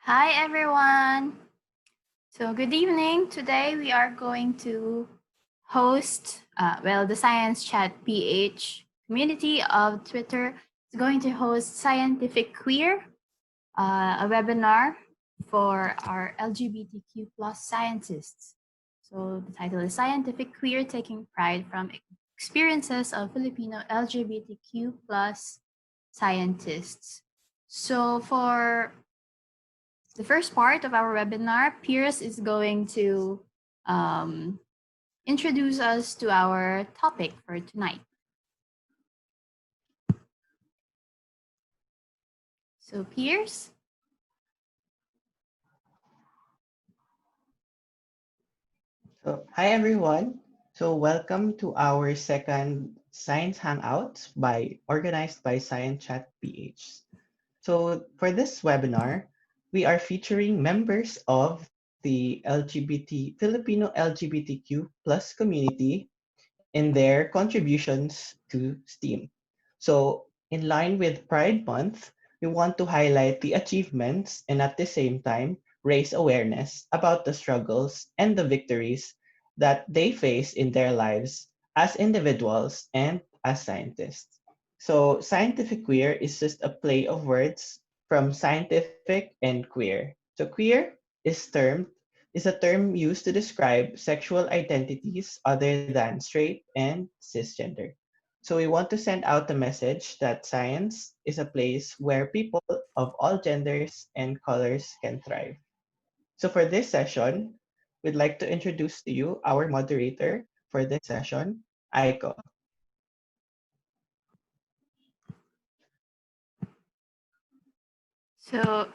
Hi everyone. So good evening. Today we are going to host, the Science Chat PH community of Twitter is going to host ScientifiQueer, a webinar for our LGBTQ plus scientists. So the title is ScientifiQueer, Taking Pride from Experiences of Filipino LGBTQ plus scientists. So for the first part of our webinar, Pierce is going to introduce us to our topic for tonight. So Pierce. So, hi everyone. So, welcome to our second Science Hangouts organized by Science Chat PH. So, for this webinar, we are featuring members of the Filipino LGBTQ plus community in their contributions to STEAM. So, in line with Pride Month, we want to highlight the achievements and at the same time raise awareness about the struggles and the victories that they face in their lives as individuals and as scientists. So, scientific queer is just a play of words from scientific and queer. So, queer is a term used to describe sexual identities other than straight and cisgender. So we want to send out the message that science is a place where people of all genders and colors can thrive. So for this session, we'd like to introduce to you our moderator for this session, Aiko. So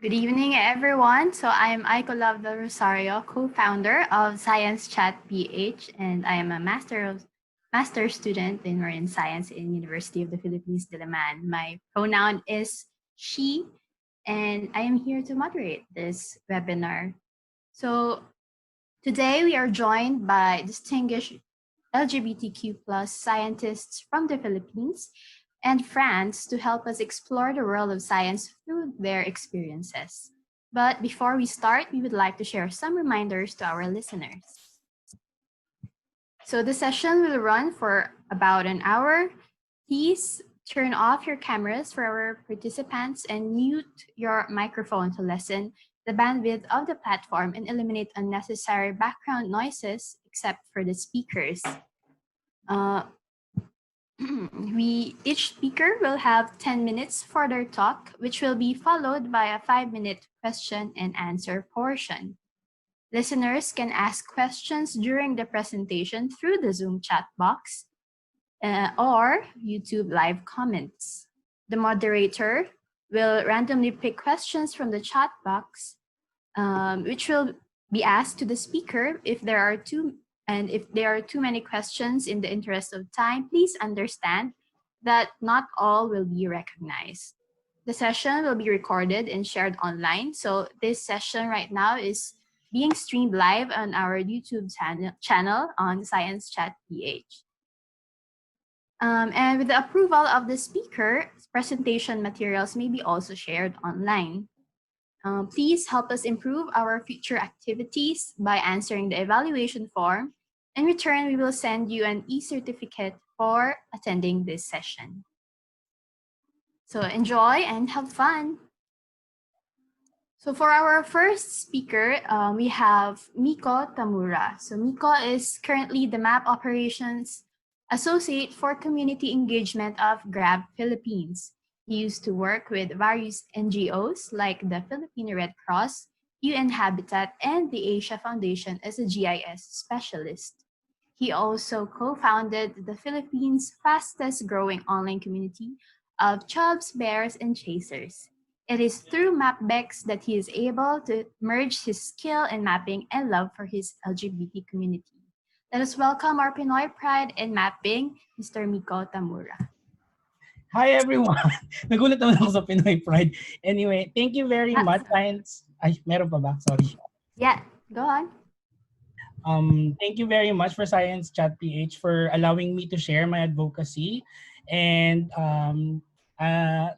good evening, everyone. So I am Aiko Love del Rosario, co-founder of Science Chat PH, and I am a master student in marine science in University of the Philippines, Diliman. My pronoun is she, and I am here to moderate this webinar. So today we are joined by distinguished LGBTQ plus scientists from the Philippines and France to help us explore the world of science through their experiences. But before we start, we would like to share some reminders to our listeners. So the session will run for about an hour. Please turn off your cameras for our participants and mute your microphone to lessen the bandwidth of the platform and eliminate unnecessary background noises except for the speakers. Each speaker will have 10 minutes for their talk, which will be followed by a 5-minute question and answer portion. Listeners can ask questions during the presentation through the Zoom chat box or YouTube live comments. The moderator will randomly pick questions from the chat box, which will be asked to the speaker. If there are too many questions in the interest of time, please understand that not all will be recognized. The session will be recorded and shared online. So this session right now is being streamed live on our YouTube channel on Science Chat PH. And with the approval of the speaker, presentation materials may be also shared online. Please help us improve our future activities by answering the evaluation form. In return, we will send you an e-certificate for attending this session. So enjoy and have fun. So for our first speaker, we have Miko Tamura. So Miko is currently the Map Operations Associate for Community Engagement of Grab Philippines. He used to work with various NGOs like the Filipino Red Cross, UN Habitat, and the Asia Foundation as a GIS specialist. He also co-founded the Philippines' fastest growing online community of chubs, bears, and chasers. It is through MapBex that he is able to merge his skill in mapping and love for his LGBT community. Let us welcome our Pinoy pride in mapping, Mr. Miko Tamura. Hi everyone! Nagulat naman ako sa Pinoy Pride. Anyway, thank you very much, Science. Ay, meron pa ba? Sorry. Yeah, go on. Thank you very much for Science Chat PH for allowing me to share my advocacy. And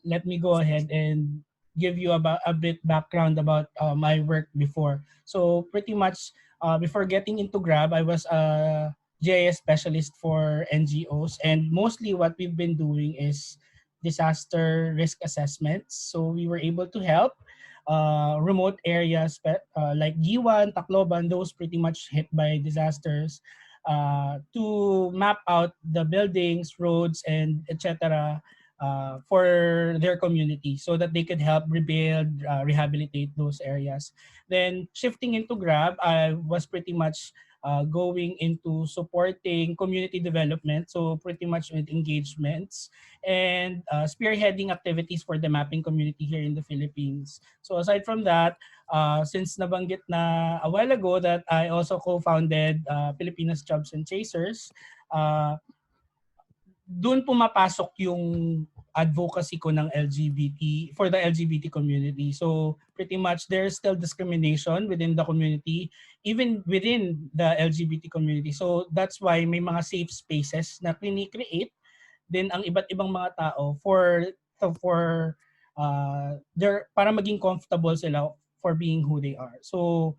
let me go ahead and give you about a bit background about my work before. So pretty much before getting into Grab, I was a GIS specialist for NGOs, and mostly what we've been doing is disaster risk assessments. So we were able to help remote areas like Giwan, Tacloban, those pretty much hit by disasters, to map out the buildings, roads, and etc. For their community so that they could help rebuild, rehabilitate those areas. Then shifting into Grab, I was pretty much going into supporting community development, so pretty much with engagements and spearheading activities for the mapping community here in the Philippines. So aside from that, since nabanggit na a while ago that I also co-founded Filipinas Jobs and Chasers, uh, doon pumapasok yung advocacy ko ng LGBT for the LGBT community. So pretty much there's still discrimination within the community, even within the LGBT community. So that's why may mga safe spaces na create din ang iba't ibang mga tao for their para maging comfortable sila for being who they are. So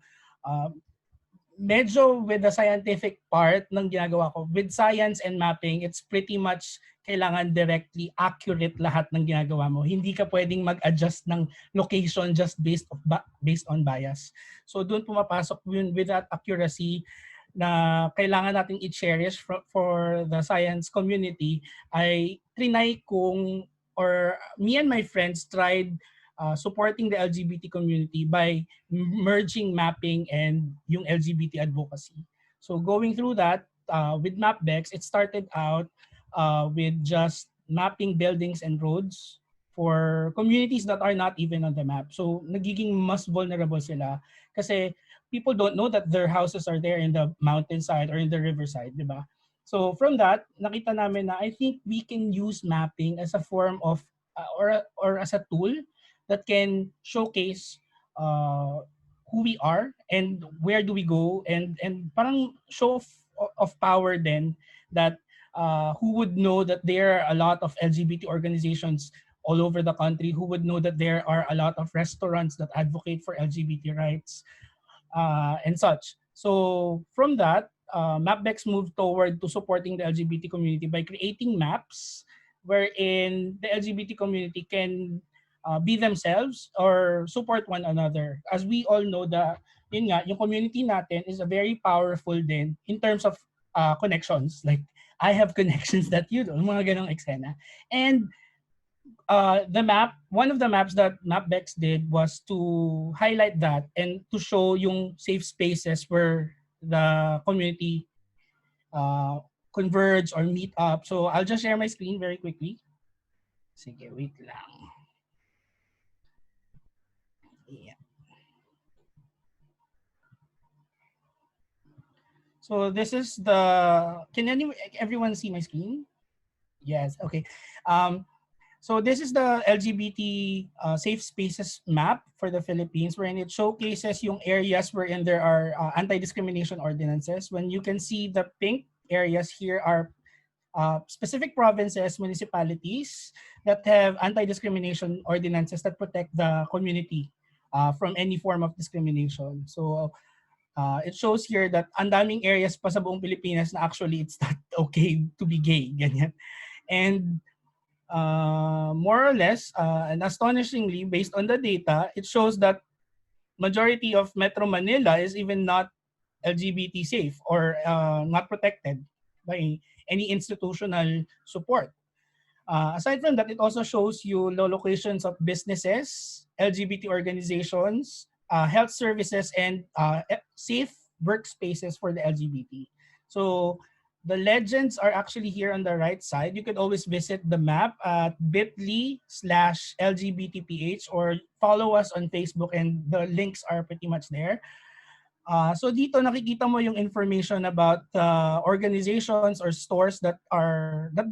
medyo with the scientific part ng ginagawa ko, with science and mapping, it's pretty much kailangan directly accurate lahat ng ginagawa mo. Hindi ka pwedeng mag-adjust ng location just based on bias. So doon pumapasok yun with that accuracy na kailangan nating i-cherish for the science community ay trinay kong or me and my friends tried supporting the LGBT community by merging mapping and yung LGBT advocacy. So going through that, with MapBex, it started out with just mapping buildings and roads for communities that are not even on the map. So nagiging mas vulnerable sila kasi people don't know that their houses are there in the mountainside or in the riverside, di ba? So from that, nakita namin na I think we can use mapping as a form of or as a tool that can showcase uh, who we are and where do we go, and parang show of power then that who would know that there are a lot of LGBT organizations all over the country, who would know that there are a lot of restaurants that advocate for LGBT rights, and such. So from that, MapBex moved toward to supporting the LGBT community by creating maps wherein the LGBT community can be themselves or support one another. As we all know, yun nga, yung community natin is a very powerful din in terms of connections. Like, I have connections that you don't, mga ganong eksena. And one of the maps that MapBex did was to highlight that and to show yung safe spaces where the community converge or meet up. So I'll just share my screen very quickly. Sige, wait lang. Yeah. So this is can everyone see my screen? Yes, okay. So this is the LGBT safe spaces map for the Philippines, wherein it showcases yung areas wherein there are anti-discrimination ordinances. When you can see the pink areas here are specific provinces, municipalities that have anti-discrimination ordinances that protect the community from any form of discrimination. So it shows here that ang daming areas pa sa buong Pilipinas na actually it's not okay to be gay, ganyan. And more or less, and astonishingly, based on the data, it shows that majority of Metro Manila is even not LGBT safe or not protected by any institutional support. Aside from that, it also shows you the locations of businesses, LGBT organizations, health services, and safe workspaces for the LGBT. So the legends are actually here on the right side. You could always visit the map at bit.ly/LGBTPH or follow us on Facebook, and the links are pretty much there. So dito nakikita mo yung information about organizations or stores that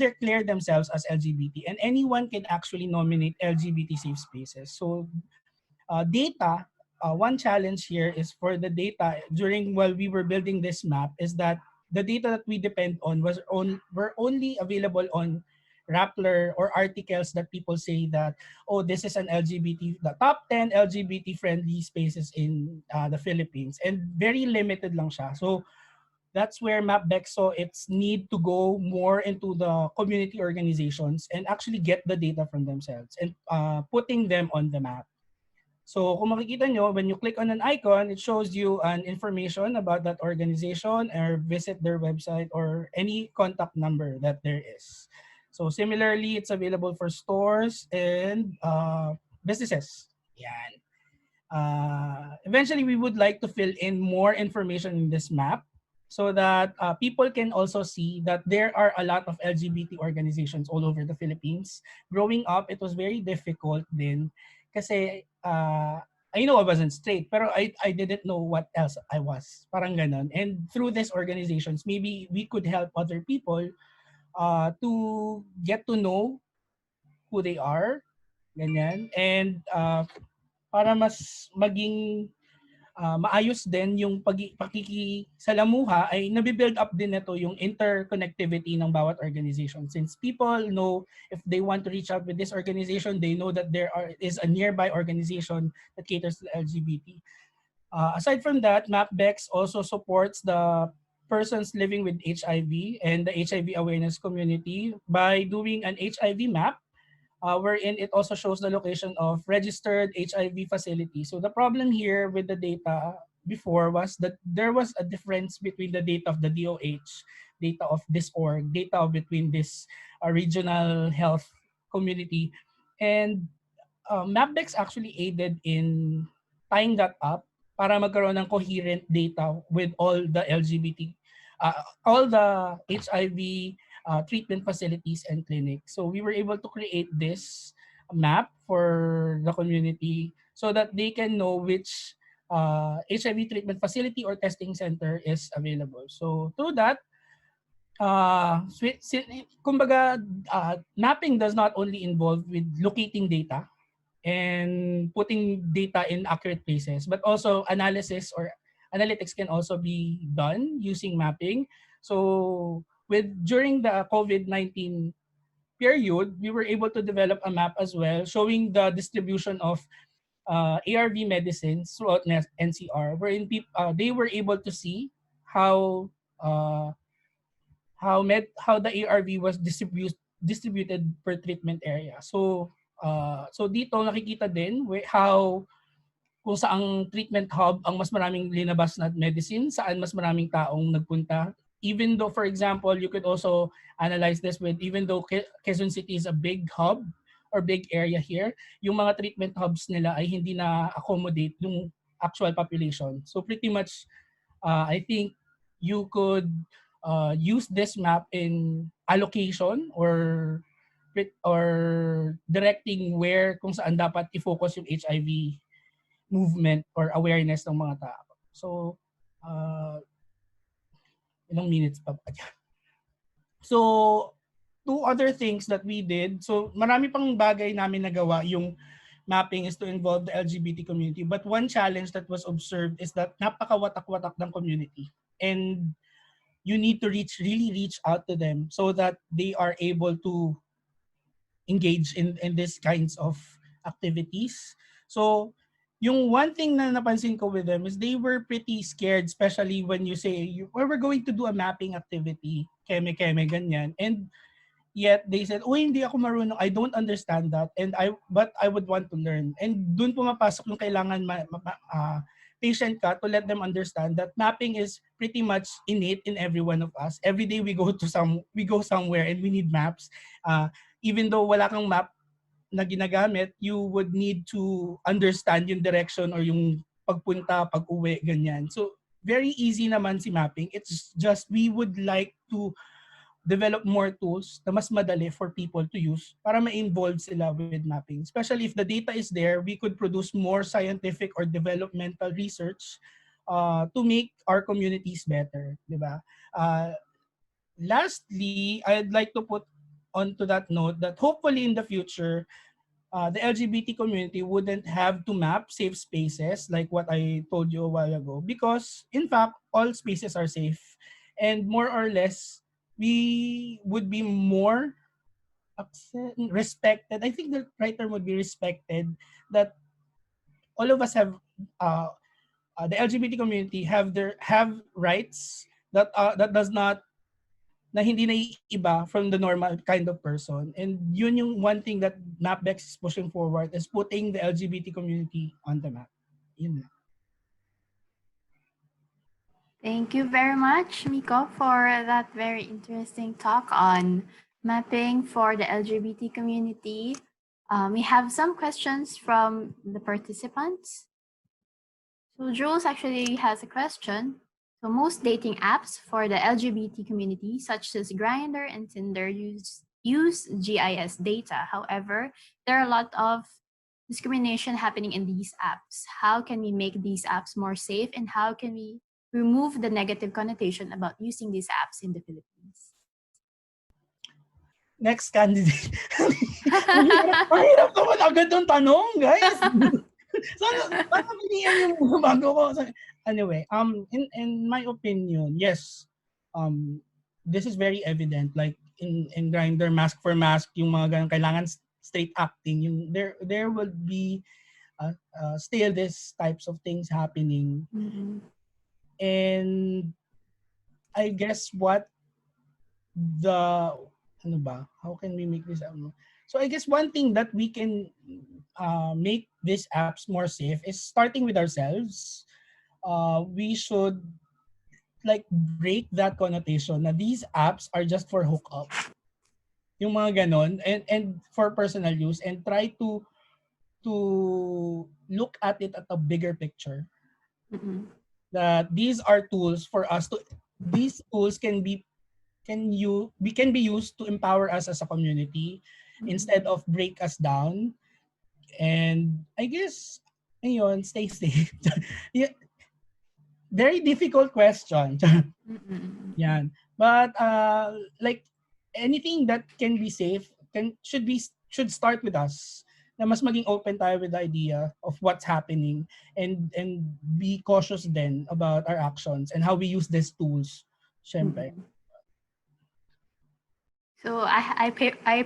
declare themselves as LGBT, and anyone can actually nominate LGBT safe spaces. So data, one challenge here is for the data while we were building this map is that the data that we depend on were only available on Rappler or articles that people say that, oh, this is the top 10 LGBT friendly spaces in the Philippines, and very limited lang siya. So that's where MapBex saw its need to go more into the community organizations and actually get the data from themselves and putting them on the map. So kung makikita nyo, when you click on an icon, it shows you an information about that organization or visit their website or any contact number that there is. So similarly, it's available for stores and businesses. Yan. Eventually, we would like to fill in more information in this map so that people can also see that there are a lot of LGBT organizations all over the Philippines. Growing up, it was very difficult din kasi I know I wasn't straight, pero I didn't know what else I was. Parang ganon. And through these organizations, maybe we could help other people to get to know who they are, ganyan. And para mas maging maayos din yung pakikisalamuha, ay nabibuild up din ito yung interconnectivity ng bawat organization. Since people know if they want to reach out with this organization, they know that is a nearby organization that caters to the LGBT. Aside from that, MapBex also supports the persons living with HIV and the HIV awareness community by doing an HIV map wherein it also shows the location of registered HIV facilities. So the problem here with the data before was that there was a difference between the data of the DOH, data of this org, data between this regional health community. And MapDex actually aided in tying that up para magkaroon ng coherent data with all the HIV treatment facilities and clinics. So we were able to create this map for the community so that they can know which HIV treatment facility or testing center is available. So through that, kumbaga, mapping does not only involve with locating data and putting data in accurate places, but also analysis or analytics can also be done using mapping. So during the COVID-19 period, we were able to develop a map as well showing the distribution of ARV medicines throughout NCR, wherein they were able to see how uh, how the ARV was distributed per treatment area. So dito nakikita din how kung saang treatment hub ang mas maraming linabas na medicine, saan mas maraming taong nagpunta. Even though, for example, you could also analyze this with, even though Quezon City is a big hub or big area here, yung mga treatment hubs nila ay hindi na accommodate yung actual population. So pretty much, I think you could use this map in allocation or directing where kung saan dapat i-focus yung HIV movement or awareness ng mga tao. So, ilang minutes pa ba? So, two other things that we did. So, marami pang bagay namin nagawa. Yung mapping is to involve the LGBT community. But one challenge that was observed is that napakawatak-watak ng community. And you need to really reach out to them so that they are able to engage in these kinds of activities. So, yung one thing na napansin ko with them is they were pretty scared, especially when you say, we're going to do a mapping activity, keme-keme, ganyan. And yet they said, oh, hindi ako marunong, I don't understand that, but I would want to learn. And dun pumapasok yung kailangan patient ka to let them understand that mapping is pretty much innate in every one of us. Every day we go somewhere and we need maps. Even though wala kang map na ginagamit, you would need to understand yung direction or yung pagpunta, pag-uwi, ganyan. So very easy naman si mapping. It's just we would like to develop more tools na mas madali for people to use para ma-involve sila with mapping. Especially if the data is there, we could produce more scientific or developmental research to make our communities better, di ba? Lastly, I'd like to put onto that note that hopefully in the future, the LGBT community wouldn't have to map safe spaces like what I told you a while ago, because in fact, all spaces are safe, and more or less, we would be more respected. I think the right term would be respected, that all of us have the LGBT community have rights that does not, na hindi naiiba from the normal kind of person. And yun yung one thing that Mapbex is pushing forward, is putting the LGBT community on the map. Yun na. Thank you very much, Miko, for that very interesting talk on mapping for the LGBT community. We have some questions from the participants. So Jules actually has a question. So most dating apps for the LGBT community, such as Grindr and Tinder, use GIS data. However, there are a lot of discrimination happening in these apps. How can we make these apps more safe, and how can we remove the negative connotation about using these apps in the Philippines? Next candidate. Ang hirap naman agad ng tanong, guys. Sana pilihan yung mga bago ko. Anyway, in my opinion, yes, this is very evident. Like in Grindr, mask for mask, yung mga ganun, kailangan straight acting. Yung there would be still these types of things happening. Mm-hmm. And I guess how can we make this so I guess one thing that we can make these apps more safe is starting with ourselves. We should like break that connotation na these apps are just for hookup, yung mga ganon, and for personal use, and try to look at it at a bigger picture. Mm-hmm. That these are tools for us to, these tools can be used to empower us as a community instead of break us down. And I guess ayun, stay safe. Yeah, very difficult question. Yan. But like anything that can be safe should start with us. Na mas maging open tayo with the idea of what's happening, and be cautious then about our actions and how we use these tools. Syempre. So I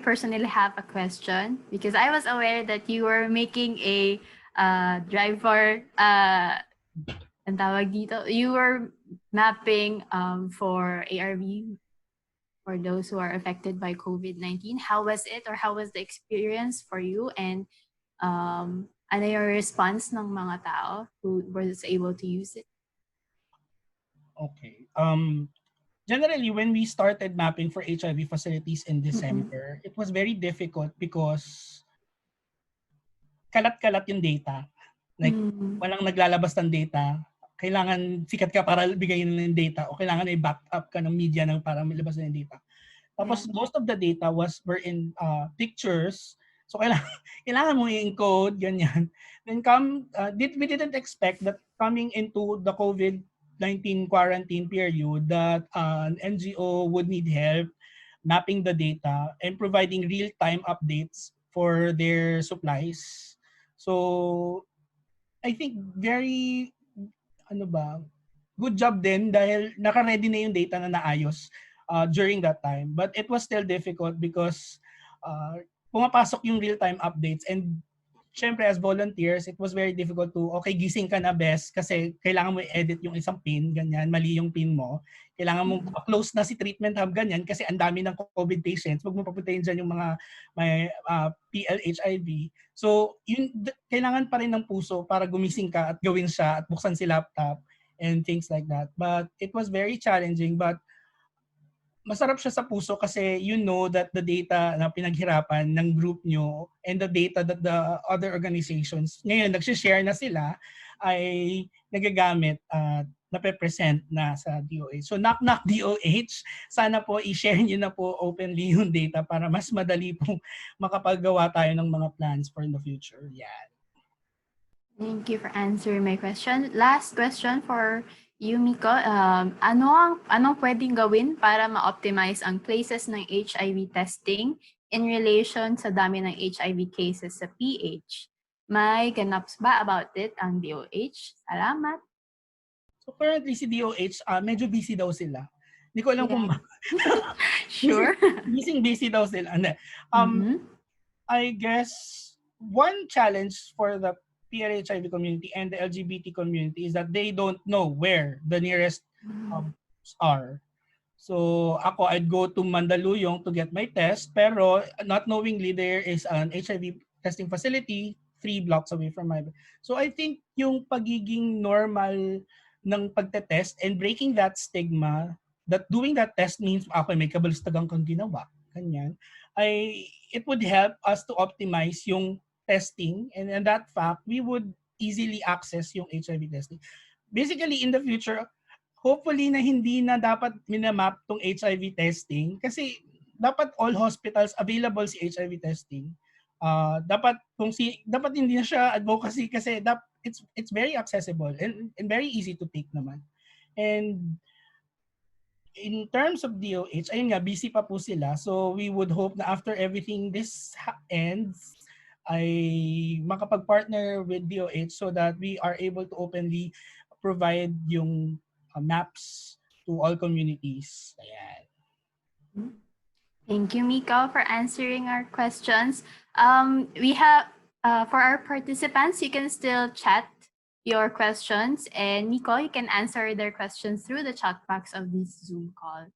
personally have a question, because I was aware that you were making a driver ang tawag dito, you were mapping for ARV for those who are affected by COVID-19. How was it, or how was the experience for you? And ano yung response ng mga tao who was able to use it? Okay. Generally, when we started mapping for HIV facilities in December, it was very difficult because kalat-kalat yung data. Like, walang naglalabas ng data. Kailangan sikat ka para bigyan ng data, o kailangan ay back up ka ng media para malabas ng data. Tapos, most of the data were in pictures. So, kailangan mo i-encode, ganyan. Then we didn't expect that coming into the COVID-19 quarantine period, that an NGO would need help mapping the data and providing real-time updates for their supplies. So, I think very, good job din dahil naka-ready na yung data na naayos during that time. But it was still difficult because pumapasok yung real-time updates, and syempre as volunteers, it was very difficult to, okay, gising ka na best kasi kailangan mo i-edit yung isang pin, ganyan, mali yung pin mo. Kailangan mo close na si treatment hub, ganyan, kasi ang dami ng COVID patients. Huwag mo papuntahin dyan yung mga may PLHIV. So, yun, kailangan pa rin ng puso para gumising ka at gawin siya at buksan si laptop and things like that. But it was very challenging, but masarap siya sa puso kasi you know that the data na pinaghirapan ng group nyo and the data that the other organizations ngayon nagsishare na sila ay nagagamit at nape-present na sa DOH. So knock DOH, sana po i-share nyo na po openly yung data para mas madali po makapagawa tayo ng mga plans for the future. Yeah. Thank you for answering my question. Last question for Yumiko, anong pwedeng gawin para ma-optimize ang places ng HIV testing in relation sa dami ng HIV cases sa PH? May ganaps ba about it ang DOH? Salamat. So currently si DOH, medyo busy daw sila. Hindi ko alam kung Sure. busy daw sila. I guess one challenge for the PRHIV community and the LGBT community is that they don't know where the nearest are. So ako, I'd go to Mandaluyong to get my test, pero not knowingly there is an HIV testing facility 3 blocks away from my. So I think yung pagiging normal ng pagte-test and breaking that stigma that doing that test means okay, may kabalistagan kang ginawa, ganyan, it would help us to optimize yung testing, and that fact we would easily access yung HIV testing. Basically in the future, hopefully na hindi na dapat minamap tong HIV testing kasi dapat all hospitals available si HIV testing. Dapat hindi na siya advocacy kasi it's very accessible and very easy to take naman. And in terms of DOH, ayun nga, busy pa po sila. So we would hope na after everything this ends, ay makapag-partner with DOH so that we are able to openly provide yung maps to all communities. Ayan. Thank you, Miko, for answering our questions. We have, for our participants, you can still chat your questions, and Miko, you can answer their questions through the chat box of this Zoom call.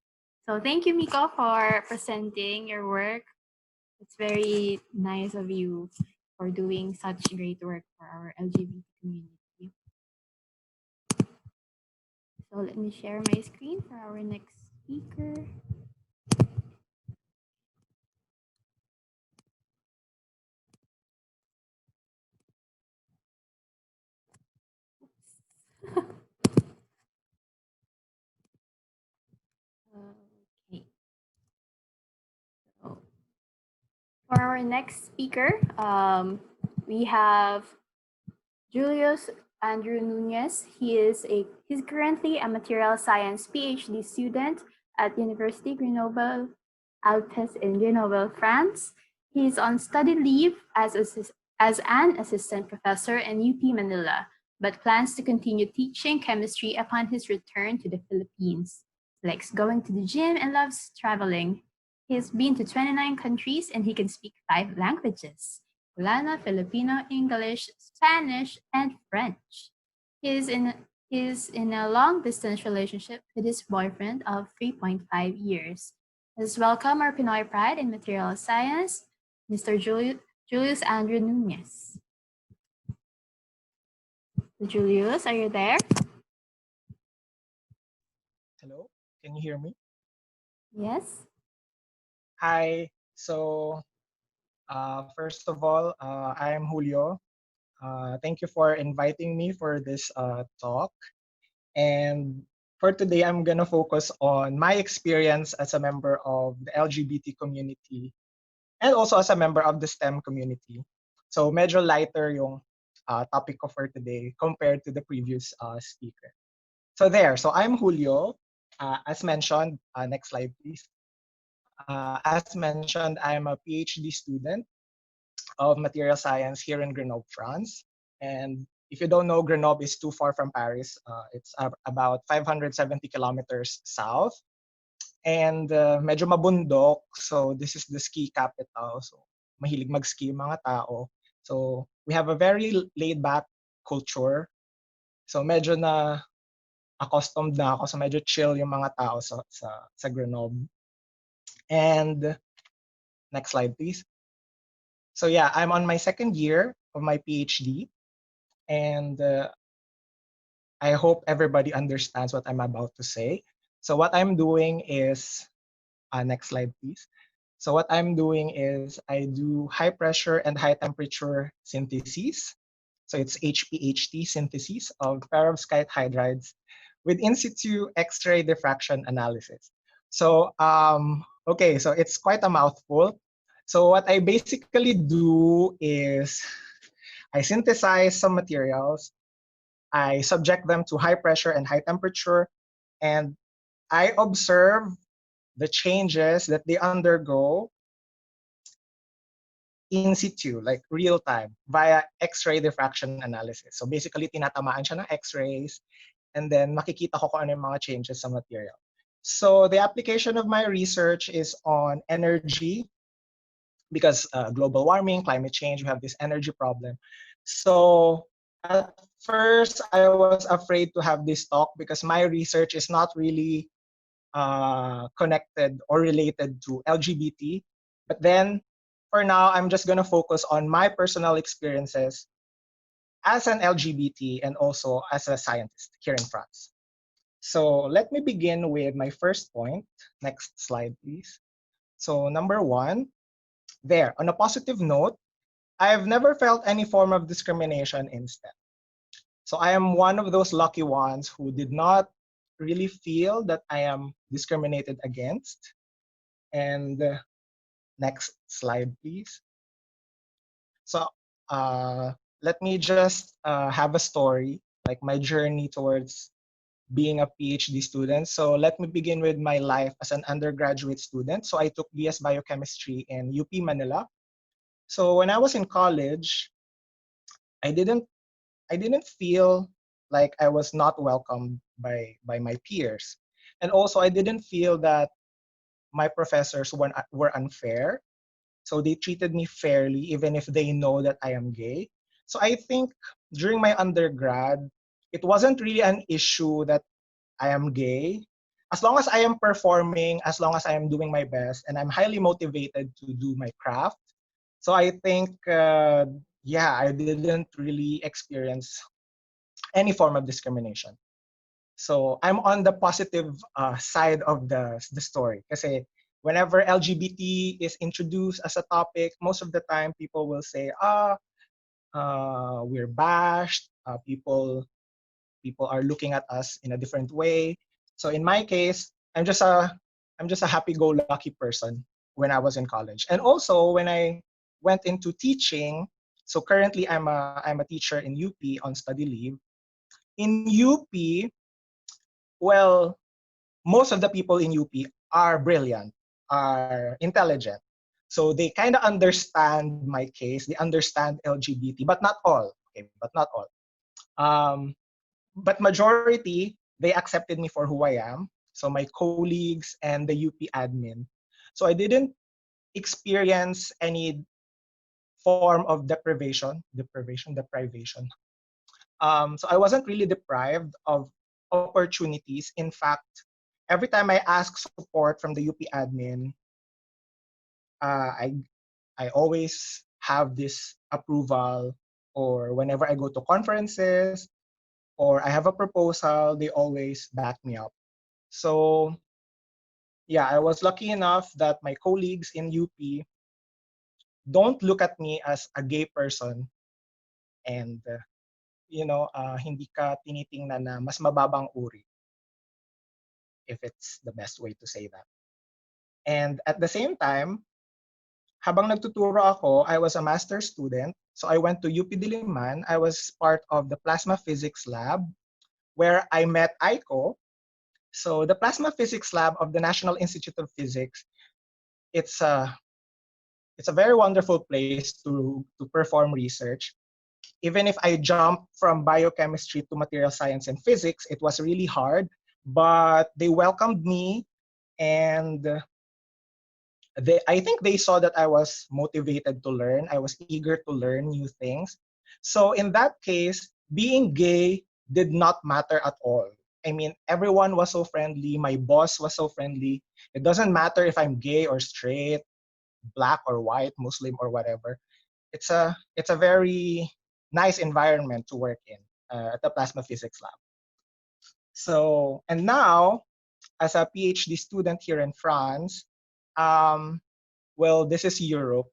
So thank you, Miko, for presenting your work. It's very nice of you for doing such great work for our LGBT community. So let me share my screen for our next speaker. Okay. So for our next speaker, we have Julius Andrew Nunez. He's currently a material science PhD student at University Grenoble Alpes in Grenoble, France. He's on study leave as an assistant professor in UP Manila, but plans to continue teaching chemistry upon his return to the Philippines. He likes going to the gym and loves traveling. He's been to 29 countries and he can speak 5 languages: Fulano, Filipino, English, Spanish, and French. He's in a long-distance relationship with his boyfriend of 3.5 years. Let's welcome our Pinoy pride in material science, Mr. Julius Andrew Nunez. Julius, are you there? Hello, can you hear me? Yes. Hi. So, first of all, I am Julio. Thank you for inviting me for this talk. And for today, I'm going to focus on my experience as a member of the LGBT community and also as a member of the STEM community. So, medyo lighter yung topic ko for today compared to the previous speaker. So I'm Julio. As mentioned, next slide, please. As mentioned, I'm a PhD student of material science here in Grenoble, France. And if you don't know, Grenoble is too far from Paris. It's about 570 kilometers south. And medyo mabundok, so this is the ski capital. So mahilig mag-ski mga tao. So we have a very laid-back culture. So medyo na accustomed na ako, so medyo chill yung mga tao sa Grenoble. And next slide, please. So yeah, I'm on my second year of my PhD, and I hope everybody understands what I'm about to say. So what I'm doing is, next slide, please. So what I'm doing is I do high pressure and high temperature synthesis. So it's HPHT synthesis of perovskite hydrides with in situ X-ray diffraction analysis. So, okay, so it's quite a mouthful. So what I basically do is I synthesize some materials, I subject them to high pressure and high temperature, and I observe the changes that they undergo in situ, like real time, via X-ray diffraction analysis. So basically, tinatamaan siya ng X-rays, and then makikita ko kung ano yung mga changes sa material. So the application of my research is on energy because global warming, climate change, we have this energy problem. So at first, I was afraid to have this talk because my research is not really connected or related to LGBT. But then for now, I'm just going to focus on my personal experiences as an LGBT and also as a scientist here in France. So let me begin with my first point. Next slide, please. So number one, there, on a positive note, I've never felt any form of discrimination in STEM. So I am one of those lucky ones who did not really feel that I am discriminated against. And next slide, please. So let me just have a story, like my journey towards being a PhD student. So let me begin with my life as an undergraduate student. So I took BS Biochemistry in UP Manila. So when I was in college, I didn't I didn't feel like I was not welcomed by my peers. And also I didn't feel that my professors were unfair. So they treated me fairly even if they know that I am gay. So I think during my undergrad, it wasn't really an issue that I am gay. As long as I am performing, as long as I am doing my best, and I'm highly motivated to do my craft. So I think, yeah, I didn't really experience any form of discrimination. So I'm on the positive side of the story. Kasi whenever LGBT is introduced as a topic, most of the time people will say, we're bashed. People are looking at us in a different way. So in my case, I'm just a happy-go-lucky person when I was in college. And also when I went into teaching, so currently I'm a teacher in UP on study leave. In UP, well, most of the people in UP are brilliant, are intelligent. So they kind of understand my case. They understand LGBT, but not all. Okay, but not all. Um, but majority, they accepted me for who I am. So my colleagues and the UP admin. So I didn't experience any form of deprivation. So I wasn't really deprived of opportunities. In fact, every time I ask support from the UP admin, uh, I I always have this approval, or whenever I go to conferences or I have a proposal, they always back me up. So yeah, I was lucky enough that my colleagues in UP don't look at me as a gay person and hindi ka tinitingnan na mas mababang uri, if it's the best way to say that. And at the same time, habang nagtuturo ako, I was a master's student. So I went to UP Diliman. I was part of the plasma physics lab where I met Aiko. So the plasma physics lab of the National Institute of Physics, it's a it's a very wonderful place to perform research. Even if I jumped from biochemistry to material science and physics, it was really hard, but they welcomed me, and I think they saw that I was motivated to learn. I was eager to learn new things. So in that case, being gay did not matter at all. I mean, everyone was so friendly. My boss was so friendly. It doesn't matter if I'm gay or straight, black or white, Muslim or whatever. It's a very nice environment to work in at the plasma physics lab. So, and now as a PhD student here in France, um, well, this is Europe.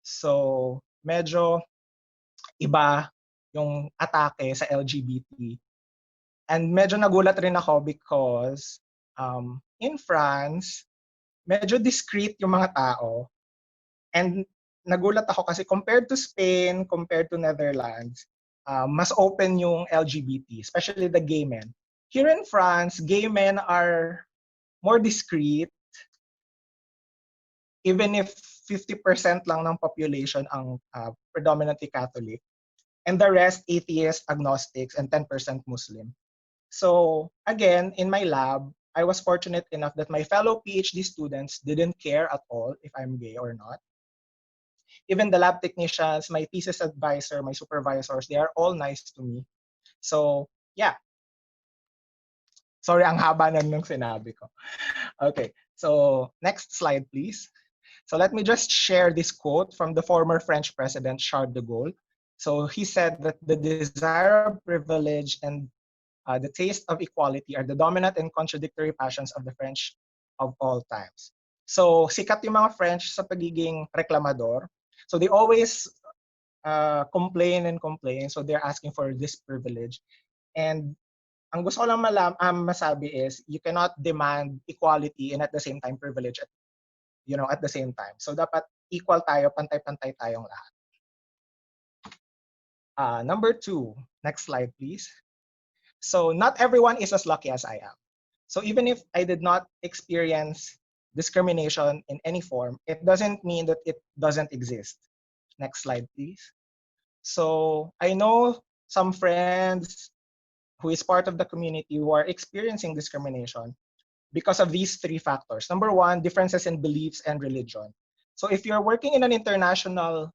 So, medyo iba yung atake sa LGBT. And medyo nagulat rin ako because in France, medyo discreet yung mga tao. And nagulat ako kasi compared to Spain, compared to Netherlands, mas open yung LGBT, especially the gay men. Here in France, gay men are more discreet, even if 50% lang ng population ang predominantly Catholic, and the rest atheists, agnostics, and 10% Muslim. So again, in my lab, I was fortunate enough that my fellow PhD students didn't care at all if I'm gay or not. Even the lab technicians, my thesis advisor, my supervisors, they are all nice to me. So, yeah. Sorry, ang haba na nung sinabi ko. Okay, so next slide, please. So let me just share this quote from the former French president, Charles de Gaulle. So he said that the desire of privilege and the taste of equality are the dominant and contradictory passions of the French of all times. So sikat yung mga French sa pagiging reklamador. So they always complain and complain. So they're asking for this privilege. And ang gusto ko lang masabi is you cannot demand equality and at the same time privilege at the same time. So dapat equal tayo, pantay-pantay tayong lahat. Number 2, next slide please. So not everyone is as lucky as I am. So even if I did not experience discrimination in any form, it doesn't mean that it doesn't exist. Next slide please. So I know some friends who is part of the community who are experiencing discrimination because of these 3 factors. Number 1, differences in beliefs and religion. So if you're working in an international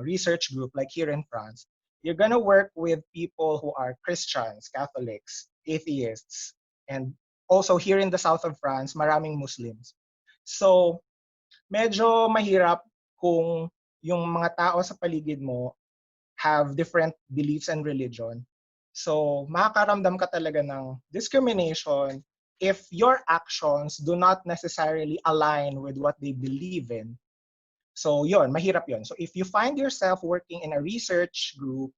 research group like here in France, you're gonna work with people who are Christians, Catholics, atheists, and also here in the south of France, maraming Muslims. So medyo mahirap kung yung mga tao sa paligid mo have different beliefs and religion. So makakaramdam ka talaga ng discrimination if your actions do not necessarily align with what they believe in. So yon, mahirap yon. So if you find yourself working in a research group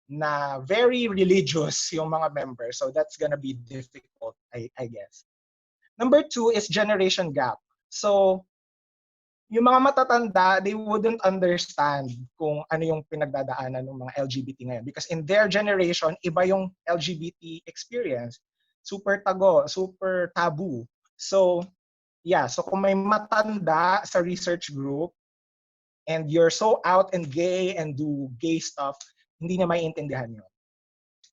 na very religious yung mga members, so that's gonna be difficult, I guess. Number 2 is generation gap. So yung mga matatanda, they wouldn't understand kung ano yung pinagdadaanan ng mga LGBT ngayon. Because in their generation, iba yung LGBT experience. Super tago, super taboo. So, yeah. So kung may matanda sa research group, and you're so out and gay and do gay stuff, hindi niya maiintindihan yun.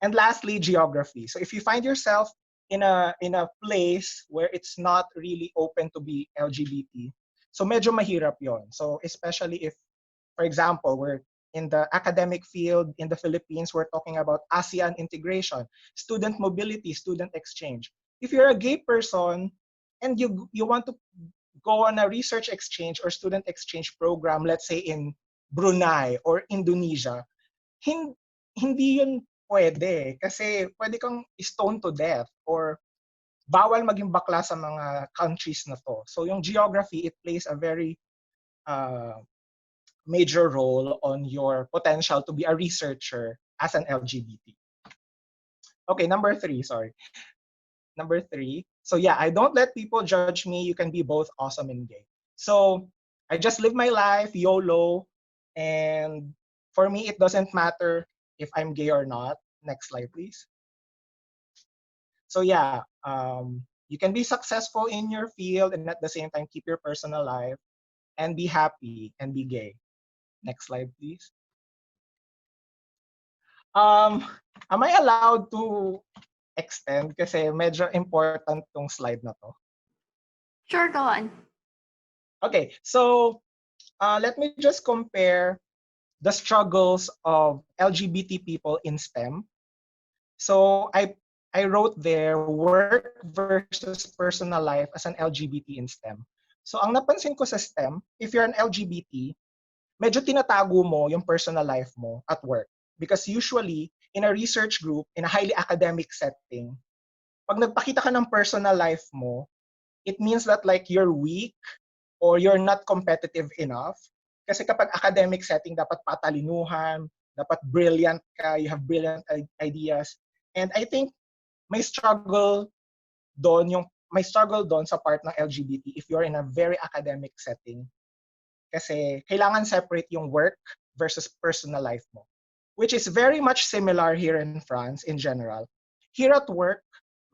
And lastly, geography. So if you find yourself in a place where it's not really open to be LGBT, so medyo mahirap yon. So especially if, for example, we're in the academic field in the Philippines, we're talking about ASEAN integration, student mobility, student exchange. If you're a gay person and you want to go on a research exchange or student exchange program, let's say in Brunei or Indonesia, hindi yun pwede kasi pwede kang stoned to death or bawal maging bakla sa mga countries na to. So yung geography, it plays a very major role on your potential to be a researcher as an LGBT. Okay, number 3, sorry. Number 3. So yeah, I don't let people judge me. You can be both awesome and gay. So I just live my life, YOLO, and for me, it doesn't matter if I'm gay or not. Next slide, please. So yeah, you can be successful in your field and at the same time keep your personal life and be happy and be gay. Next slide, please. Am I allowed to extend kasi medyo important tong slide na to? Sure, go on. Okay, so let me just compare the struggles of LGBT people in STEM. So I wrote there work versus personal life as an LGBT in STEM. So ang napansin ko sa STEM, if you're an LGBT, medyo tinatago mo yung personal life mo at work. Because usually, in a research group, in a highly academic setting, pag nagpakita ka ng personal life mo, it means that like you're weak or you're not competitive enough. Kasi kapag academic setting, dapat patalinuhan, dapat brilliant ka, you have brilliant ideas. And I think may struggle doon sa part ng LGBT if you're in a very academic setting. Kasi kailangan separate yung work versus personal life mo. Which is very much similar here in France in general. Here at work,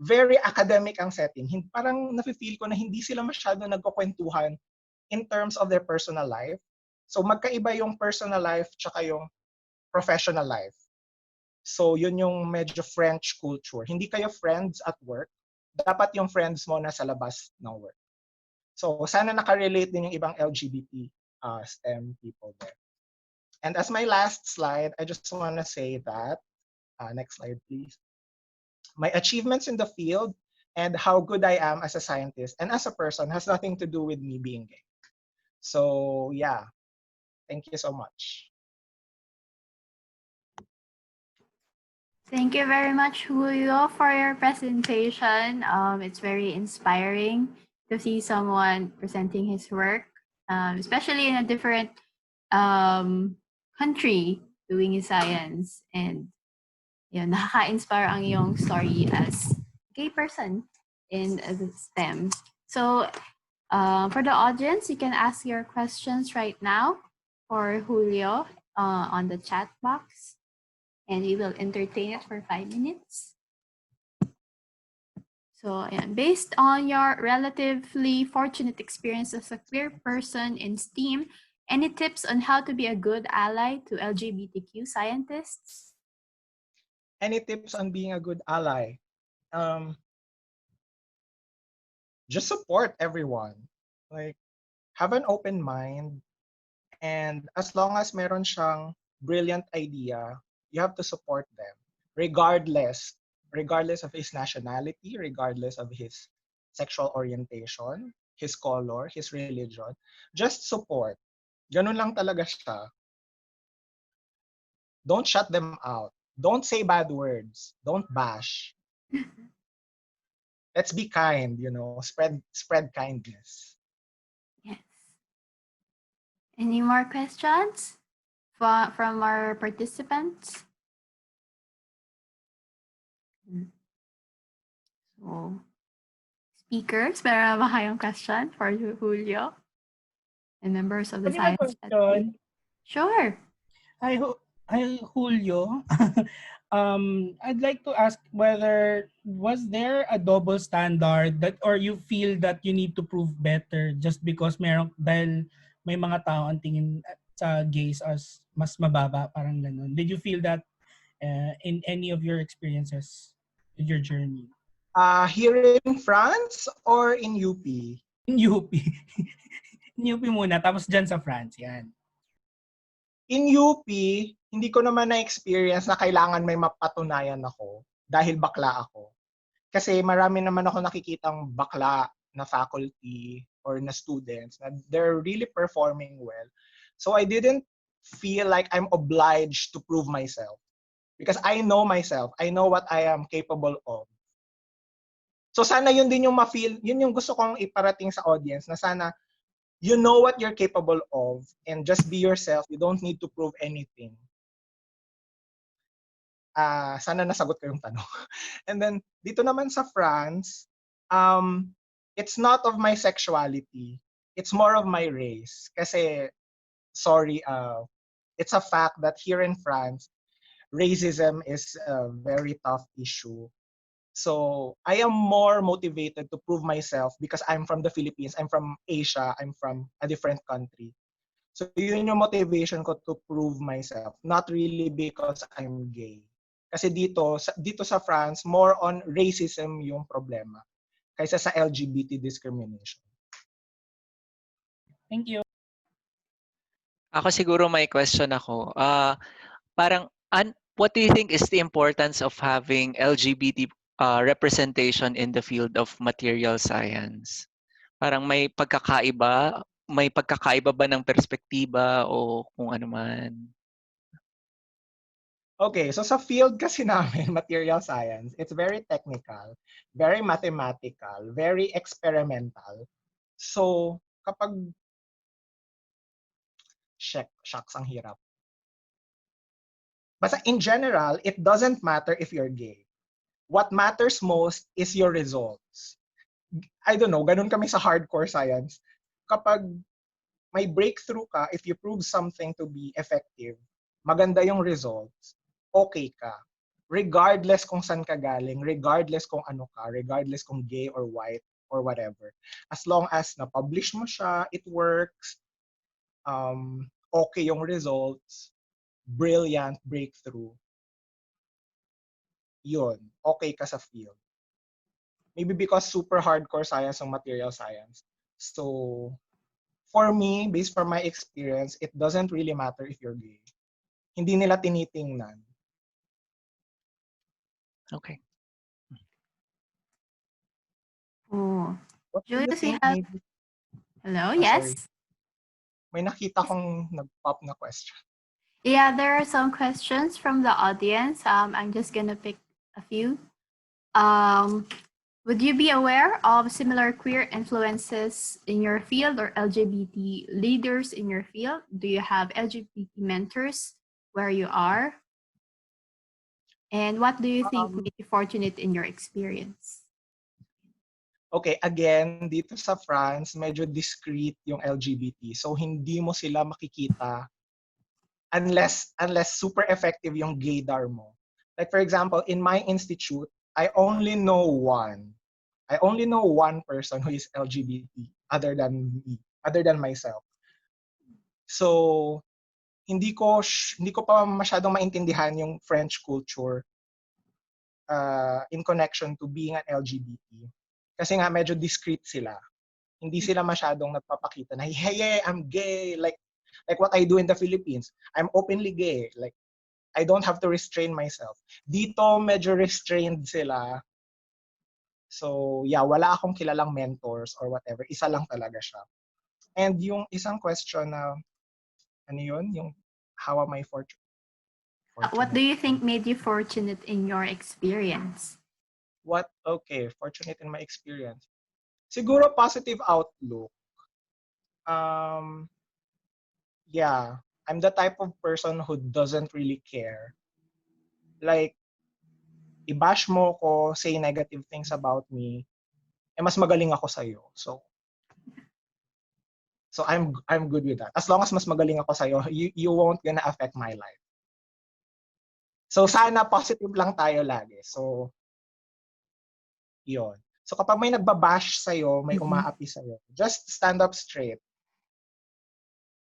very academic ang setting. Parang nafe-feel ko na hindi sila masyado nagkukwentuhan in terms of their personal life. So magkaiba yung personal life tsaka yung professional life. So yun yung medyo French culture. Hindi kayo friends at work, dapat yung friends mo nasa labas ng work. So sana nakarelate din yung ibang LGBT STEM people there. And as my last slide, I just want to say that, next slide please, my achievements in the field and how good I am as a scientist and as a person has nothing to do with me being gay. So yeah, thank you so much. Thank you very much, Julio, for your presentation. It's very inspiring to see someone presenting his work, especially in a different country doing his science. And yun, nakaka-inspire ang iyong story as gay person in the STEM. So for the audience, you can ask your questions right now for Julio on the chat box, and we will entertain it for 5 minutes. So, based on your relatively fortunate experience as a queer person in STEAM, any tips on how to be a good ally to LGBTQ scientists? Any tips on being a good ally? Just support everyone. Like, have an open mind, and as long as meron siyang brilliant idea, you have to support them, regardless of his nationality, regardless of his sexual orientation, his color, his religion. Just support. Ganun lang talaga siya. Don't shut them out. Don't say bad words. Don't bash. Let's be kind, spread kindness. Yes. Any more questions from our participants? So, speakers, meron ba kayong question for Julio and members of the Pwede science mag-question? Sure. Hi, Julio. I'd like to ask whether was there a double standard that or you feel that you need to prove better just because dahil may mga tao ang tingin sa gays as mas mababa, parang ganun. Did you feel that in any of your experiences with your journey? Here in France or in UP? In UP. In UP muna, tapos dyan sa France, yan. In UP, hindi ko naman na-experience na kailangan may mapatunayan ako dahil bakla ako. Kasi marami naman ako nakikitang bakla na faculty or na students na they're really performing well. So I didn't feel like I'm obliged to prove myself because I know myself. I know what I am capable of. So sana yun din yung ma-feel, yun yung gusto kong iparating sa audience na sana you know what you're capable of and just be yourself. You don't need to prove anything. Sana nasagot ko yung tanong. And then dito naman sa France, it's not of my sexuality. It's more of my race. Kasi, sorry, it's a fact that here in France, racism is a very tough issue. So I am more motivated to prove myself because I'm from the Philippines, I'm from Asia, I'm from a different country. So yun yung motivation ko to prove myself, not really because I'm gay. Kasi dito sa France, more on racism yung problema kaysa sa LGBT discrimination. Thank you. Ako siguro may question ako. What do you think is the importance of having LGBT representation in the field of material science? Parang may pagkakaiba ba ng perspektiba o kung ano man? Okay, so sa field kasi namin, material science, it's very technical, very mathematical, very experimental. So kapag shucks, ang hirap. Basta in general, it doesn't matter if you're gay. What matters most is your results. I don't know, ganun kami sa hardcore science. Kapag may breakthrough ka, if you prove something to be effective, maganda yung results, okay ka. Regardless kung saan ka galing, regardless kung ano ka, regardless kung gay or white or whatever. As long as na-publish mo siya, it works, okay yung results, brilliant breakthrough, yun, okay ka sa field. Maybe because super hardcore science ang material science. So, for me, based from my experience, it doesn't really matter if you're gay. Hindi nila tinitingnan. Okay. Oh. What do you Julius, we think have... maybe... Hello, Sorry. yes? May nakita kong nag-pop na question. Yeah, there are some questions from the audience. I'm just gonna pick a few. Would you be aware of similar queer influences in your field or LGBT leaders in your field? Do you have LGBT mentors where you are? And what do you think made you fortunate in your experience? Okay, again, dito sa France, medyo discreet yung LGBT. So, hindi mo sila makikita unless super effective yung gaydar mo. Like, for example, in my institute, I only know one. I only know one person who is LGBT other than me, other than myself. So, hindi ko pa masyadong maintindihan yung French culture in connection to being an LGBT. Kasi nga medyo discreet sila. Hindi sila masyadong nagpapakita na, hey, I'm gay. Like what I do in the Philippines. I'm openly gay. Like, I don't have to restrain myself. Dito, medyo restrained sila. So, yeah, wala akong kilalang mentors or whatever. Isa lang talaga siya. And yung isang question na, ano yun? Yung, how am I fortunate? What do you think made you fortunate in your experience? Okay, fortunate in my experience. Siguro positive outlook. Yeah, I'm the type of person who doesn't really care. Like, i-bash mo ko, say negative things about me, mas magaling ako sa'yo. So I'm good with that. As long as mas magaling ako sa'yo, you won't gonna affect my life. So sana positive lang tayo lagi. So, yun. So kapag may nagbabash sa'yo, may umaapi sa'yo, just stand up straight.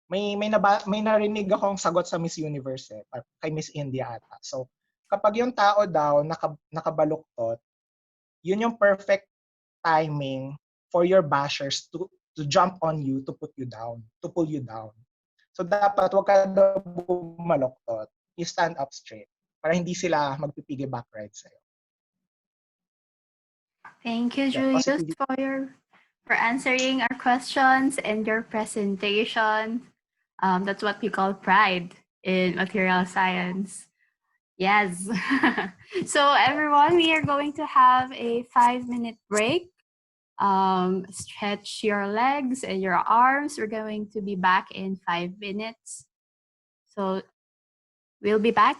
May narinig akong sagot sa Miss Universe kay Miss India ata. So kapag yung tao daw nakabaluktot, yun yung perfect timing for your bashers to jump on you, to put you down, to pull you down. So dapat wag ka daw bumaloktot. You stand up straight para hindi sila magpipiggyback ride sa'yo. Thank you, Yeah, Julius, for answering our questions and your presentation. That's what we call pride in material science. Yes. So everyone, we are going to have a 5-minute break. Stretch your legs and your arms. We're going to be back in 5 minutes. So we'll be back.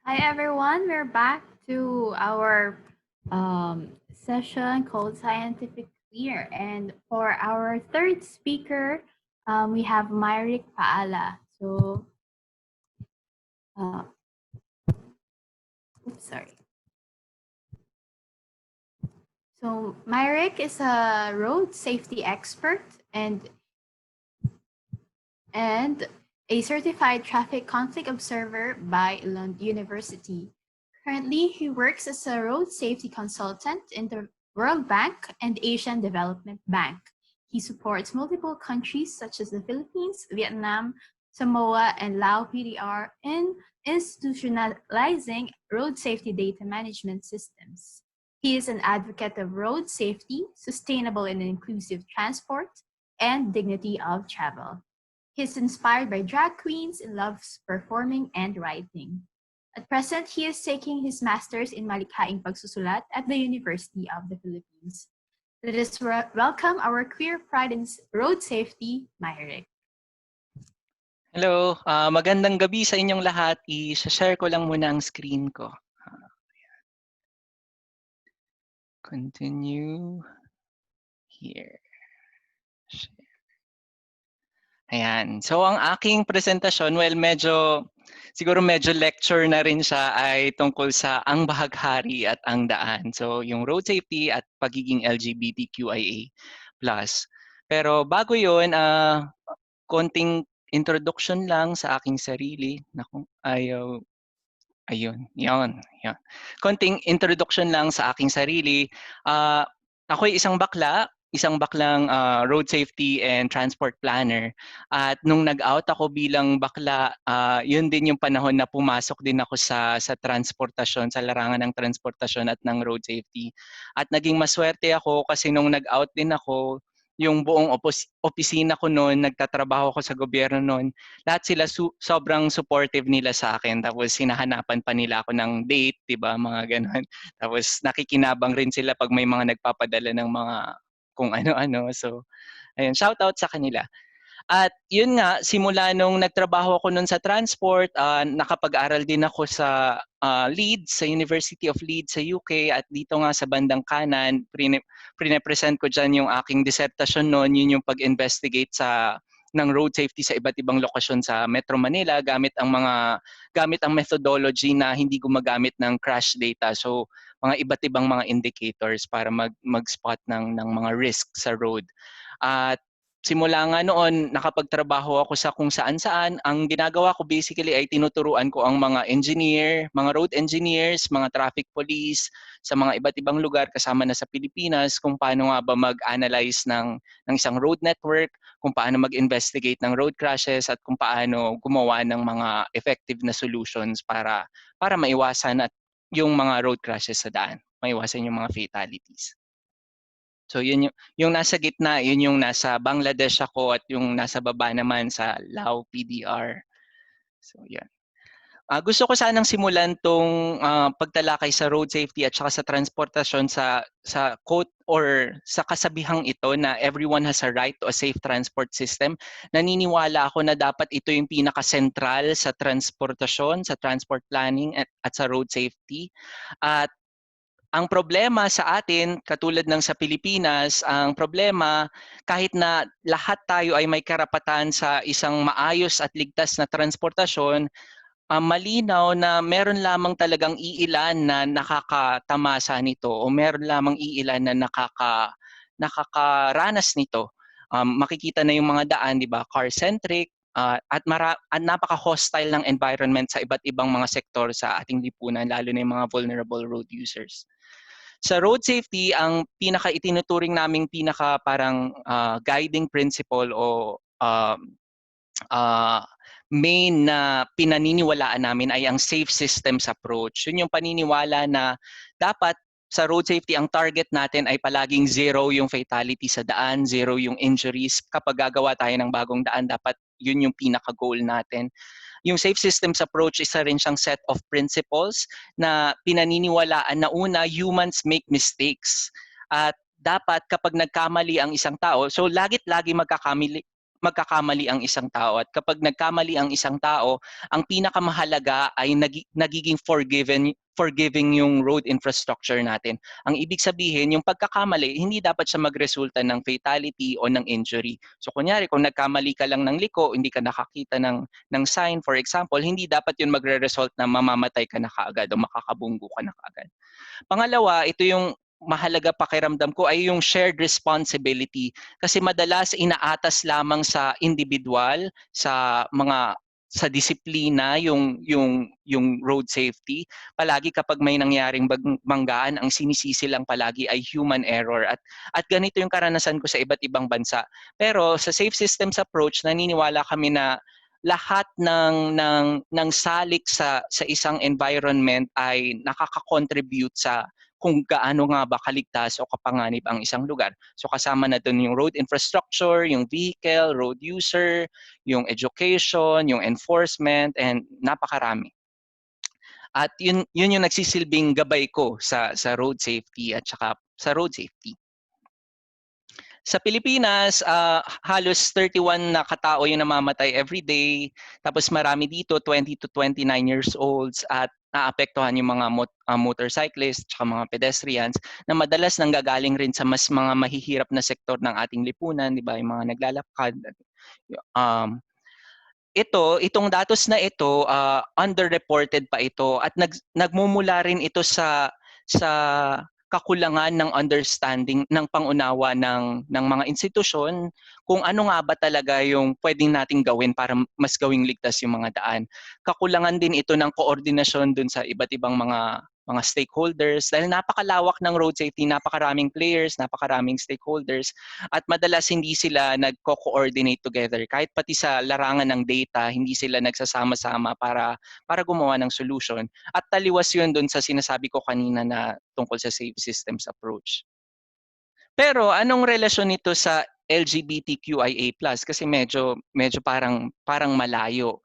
Hi everyone, we're back to our session called Scientific Queer. And for our third speaker, we have Myrick Paala. So, oops, sorry. So Myrick is a road safety expert and a certified traffic conflict observer by Lund University. Currently, he works as a road safety consultant in the World Bank and Asian Development Bank. He supports multiple countries such as the Philippines, Vietnam, Samoa, and Lao PDR in institutionalizing road safety data management systems. He is an advocate of road safety, sustainable and inclusive transport, and dignity of travel. He's inspired by drag queens and loves performing and writing. At present, he is taking his master's in Malikhaing Pagsusulat at the University of the Philippines. Let us welcome our queer pride in road safety, Myrick. Hello, magandang gabi sa inyong lahat. I-share ko lang muna ang screen ko. Continue here. Ayan. So ang aking presentasyon, well, siguro medyo lecture na rin siya, ay tungkol sa ang bahaghari at ang daan. So yung road safety at pagiging LGBTQIA+. Pero bago yun, konting introduction lang sa aking sarili. Naku, ayun, yun. Konting introduction lang sa aking sarili. Ako'y isang bakla isang baklang road safety and transport planner. At nung nag-out ako bilang bakla, yun din yung panahon na pumasok din ako sa transportasyon, sa larangan ng transportasyon at ng road safety. At naging maswerte ako kasi nung nag-out din ako, yung buong opisina ko noon, nagtatrabaho ako sa gobyerno noon, lahat sila sobrang supportive nila sa akin. Tapos hinahanapan pa nila ako ng date, 'di ba, mga ganun. Tapos nakikinabang rin sila pag may mga nagpapadala ng mga kung ano-ano. So, ayun, shout out sa kanila. At yun nga, simula nung nagtrabaho ako nun sa transport, nakapag-aral din ako sa Leeds, sa University of Leeds sa UK, at dito nga sa bandang kanan, pre-present ko dyan yung aking disertasyon noon, yun yung pag-investigate ng road safety sa iba't ibang lokasyon sa Metro Manila gamit ang methodology na hindi gumagamit ng crash data. So, mga iba't ibang mga indicators para mag-spot ng mga risk sa road. At simula nga noon, nakapagtrabaho ako sa kung saan-saan. Ang ginagawa ko basically ay tinuturuan ko ang mga engineer, mga road engineers, mga traffic police sa mga iba't ibang lugar kasama na sa Pilipinas kung paano nga ba mag-analyze ng isang road network, kung paano mag-investigate ng road crashes at kung paano gumawa ng mga effective na solutions para maiwasan at yung mga road crashes sa daan, maiwasan yung mga fatalities. So yun yung nasa gitna, yun yung nasa Bangladesh ako at yung nasa baba naman sa Lao PDR. So yan. Gusto ko sanang simulan tong pagtalakay sa road safety at saka sa transportasyon sa quote or sa kasabihang ito na everyone has a right to a safe transport system. Naniniwala ako na dapat ito yung pinaka-sentral sa transportasyon, sa transport planning at sa road safety. At ang problema sa atin, katulad ng sa Pilipinas, ang problema kahit na lahat tayo ay may karapatan sa isang maayos at ligtas na transportasyon, malinaw na meron lamang talagang iilan na nakakatamasa nito o meron lamang iilan na nakakaranas nito. Makikita na yung mga daan, di ba, car-centric, at napaka-hostile ng environment sa iba't ibang mga sektor sa ating lipunan, lalo na yung mga vulnerable road users. Sa road safety, ang pinaka-itinuturing naming parang guiding principle o main na pinaniniwalaan namin ay ang safe systems approach. Yun yung paniniwala na dapat sa road safety, ang target natin ay palaging zero yung fatality sa daan, zero yung injuries. Kapag gagawa tayo ng bagong daan, dapat yun yung pinaka-goal natin. Yung safe systems approach, isa rin siyang set of principles na pinaniniwalaan na una, humans make mistakes. At dapat kapag nagkamali ang isang tao, so lagi magkakamali ang isang tao. At kapag nagkamali ang isang tao, ang pinakamahalaga ay nagiging forgiving yung road infrastructure natin. Ang ibig sabihin, yung pagkakamali, hindi dapat siya magresulta ng fatality o ng injury. So kunyari, kung nagkamali ka lang ng liko, hindi ka nakakita ng sign, for example, hindi dapat yun magre-result na mamamatay ka na kaagad o makakabunggo ka na kaagad. Pangalawa, ito yung mahalaga pakiramdam ko ay yung shared responsibility kasi madalas inaatas lamang sa individual, sa disiplina yung road safety. Palagi kapag may nangyaring banggaan, ang sinisisi lang palagi ay human error at ganito yung karanasan ko sa iba't ibang bansa. Pero sa safe systems approach, naniniwala kami na lahat ng salik sa isang environment ay nakaka-contribute sa kung gaano nga ba kaligtas o kapanganib ang isang lugar. So kasama na doon yung road infrastructure, yung vehicle, road user, yung education, yung enforcement, and napakarami. At yun yung nagsisilbing gabay ko sa road safety at saka sa road safety. Sa Pilipinas, halos 31 na katao yung namamatay every day. Tapos marami dito, 20 to 29 years olds at naapektuhan yung mga motorcyclists at mga pedestrians na madalas nanggagaling rin sa mas mga mahihirap na sektor ng ating lipunan, di ba? Yung mga naglalakad. Itong datos na ito, underreported pa ito at nagmumula rin ito sa kakulangan ng understanding ng pangunawa ng mga institusyon kung ano nga ba talaga yung pwedeng nating gawin para mas gawing ligtas yung mga daan. Kakulangan din ito ng koordinasyon dun sa iba't ibang mga mga stakeholders, dahil napakalawak ng road safety, napakaraming players, napakaraming stakeholders, at madalas hindi sila nagko-coordinate together. Kahit pati sa larangan ng data, hindi sila nagsasama-sama para gumawa ng solution. At taliwas yun dun sa sinasabi ko kanina na tungkol sa safe systems approach. Pero anong relasyon nito sa LGBTQIA+? Kasi medyo parang malayo.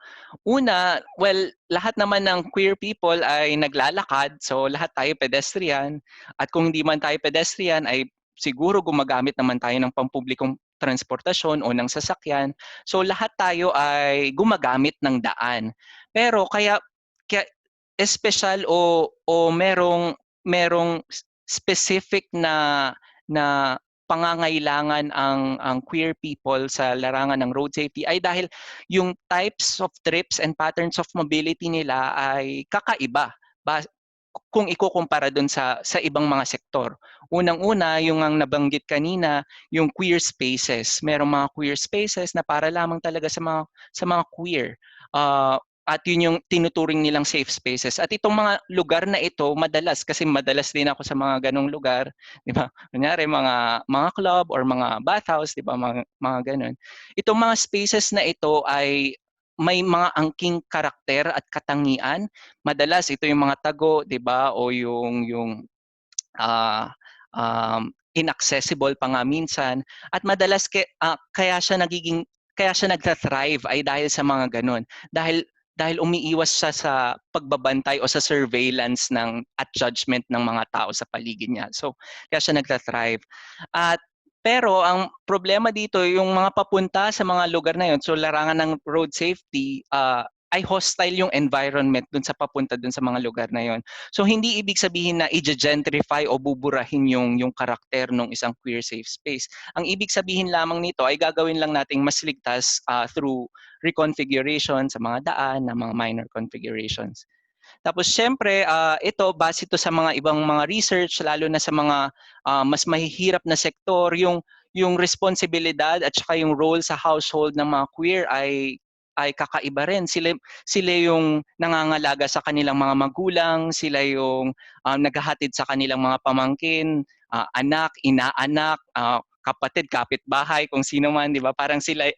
Una, well, lahat naman ng queer people ay naglalakad, so lahat tayo pedestrian. At kung hindi man tayo pedestrian, ay siguro gumagamit naman tayo ng pampublikong transportasyon o ng sasakyan. So lahat tayo ay gumagamit ng daan. Pero kaya espesyal o merong specific na pangangailangan ang queer people sa larangan ng road safety ay dahil yung types of trips and patterns of mobility nila ay kakaiba kung ikukumpara dun sa ibang mga sektor. Unang-una, yung ang nabanggit kanina, yung queer spaces. Merong mga queer spaces na para lamang talaga sa mga queer. At yun yung tinuturing nilang safe spaces. At itong mga lugar na ito, kasi madalas din ako sa mga ganong lugar, di ba? Kunyari, mga club or mga bathhouse, di ba? Mga ganon. Itong mga spaces na ito ay may mga angking karakter at katangian. Madalas ito yung mga tago, 'di ba? O yung inaccessible pa nga minsan, at madalas kaya siya nagta-thrive ay dahil sa mga ganun. Dahil umiiwas siya sa pagbabantay o sa surveillance at judgment ng mga tao sa paligid niya. So, kaya siya nagta-thrive. Pero ang problema dito, yung mga papunta sa mga lugar na yun, so larangan ng road safety, ay hostile yung environment dun sa papunta dun sa mga lugar na yun. So hindi ibig sabihin na i-gentrify o buburahin yung karakter ng isang queer safe space. Ang ibig sabihin lamang nito ay gagawin lang nating mas ligtas through reconfiguration sa mga daan, na mga minor configurations. Tapos syempre, ito base ito sa mga ibang mga research, lalo na sa mga mas mahihirap na sektor, yung responsibilidad at saka yung role sa household ng mga queer ay kakaiba rin. Sila yung nangangalaga sa kanilang mga magulang, sila yung naghahatid sa kanilang mga pamangkin, anak, inaanak, kapatid, kapitbahay, kung sino man, di ba? Parang sila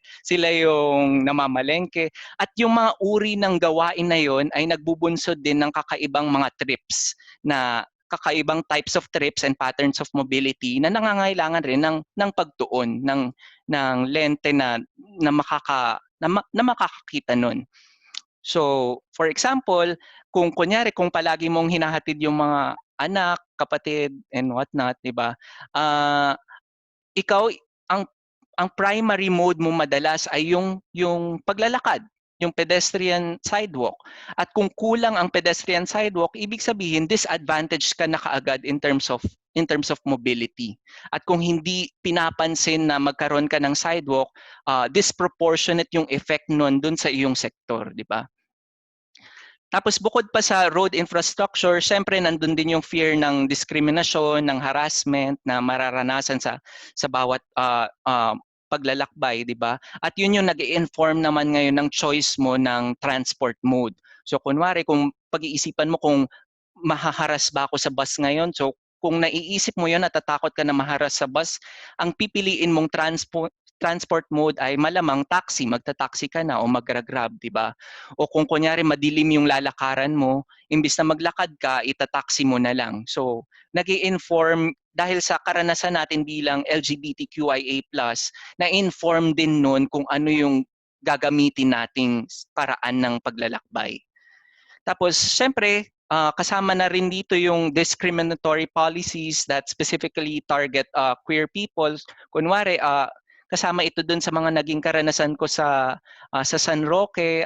yung namamalengke. At yung mga uri ng gawain na yon ay nagbubunsod din ng kakaibang mga trips, na kakaibang types of trips and patterns of mobility na nangangailangan rin ng pagtuon, ng lente na makakakita nun. So, for example, kung palagi mong hinahatid yung mga anak, kapatid, and whatnot, di ba? Ikaw, ang primary mode mo madalas ay yung paglalakad, yung pedestrian sidewalk. At kung kulang ang pedestrian sidewalk, ibig sabihin disadvantage ka na kaagad in terms of mobility. At kung hindi pinapansin na magkaroon ka ng sidewalk, disproportionate yung effect nun dun sa iyong sektor, di ba? Tapos bukod pa sa road infrastructure, syempre nandun din yung fear ng diskriminasyon, ng harassment na mararanasan sa bawat paglalakbay, di ba? At yun yung nag-i-inform naman ngayon ng choice mo ng transport mode. So kunwari, kung pag-iisipan mo kung mahaharas ba ako sa bus ngayon, so kung naiisip mo yun, natatakot ka na maharas sa bus, ang pipiliin mong transport mode ay malamang taxi, magta-taxi ka na o mag-grab, di ba? O kung kunyari madilim yung lalakaran mo, imbis na maglakad ka, itataxi mo na lang. So, nag-i-inform dahil sa karanasan natin bilang LGBTQIA+, na-inform din nun kung ano yung gagamitin nating paraan ng paglalakbay. Tapos, syempre, kasama na rin dito yung discriminatory policies that specifically target queer people. Kunwari, kasama ito dun sa mga naging karanasan ko sa San Roque.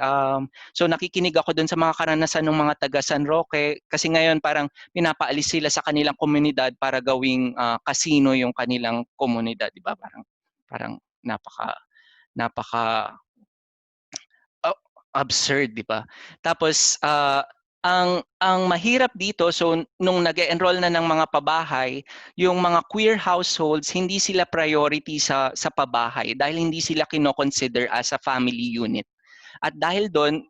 So nakikinig ako dun sa mga karanasan ng mga taga San Roque kasi ngayon parang pinapaalis sila sa kanilang komunidad para gawing casino yung kanilang komunidad, di ba? Parang napaka absurd, di ba? Tapos ang mahirap dito, so nung nag-enroll na ng mga pabahay, yung mga queer households, hindi sila priority sa pabahay dahil hindi sila kino-consider as a family unit. At dahil doon,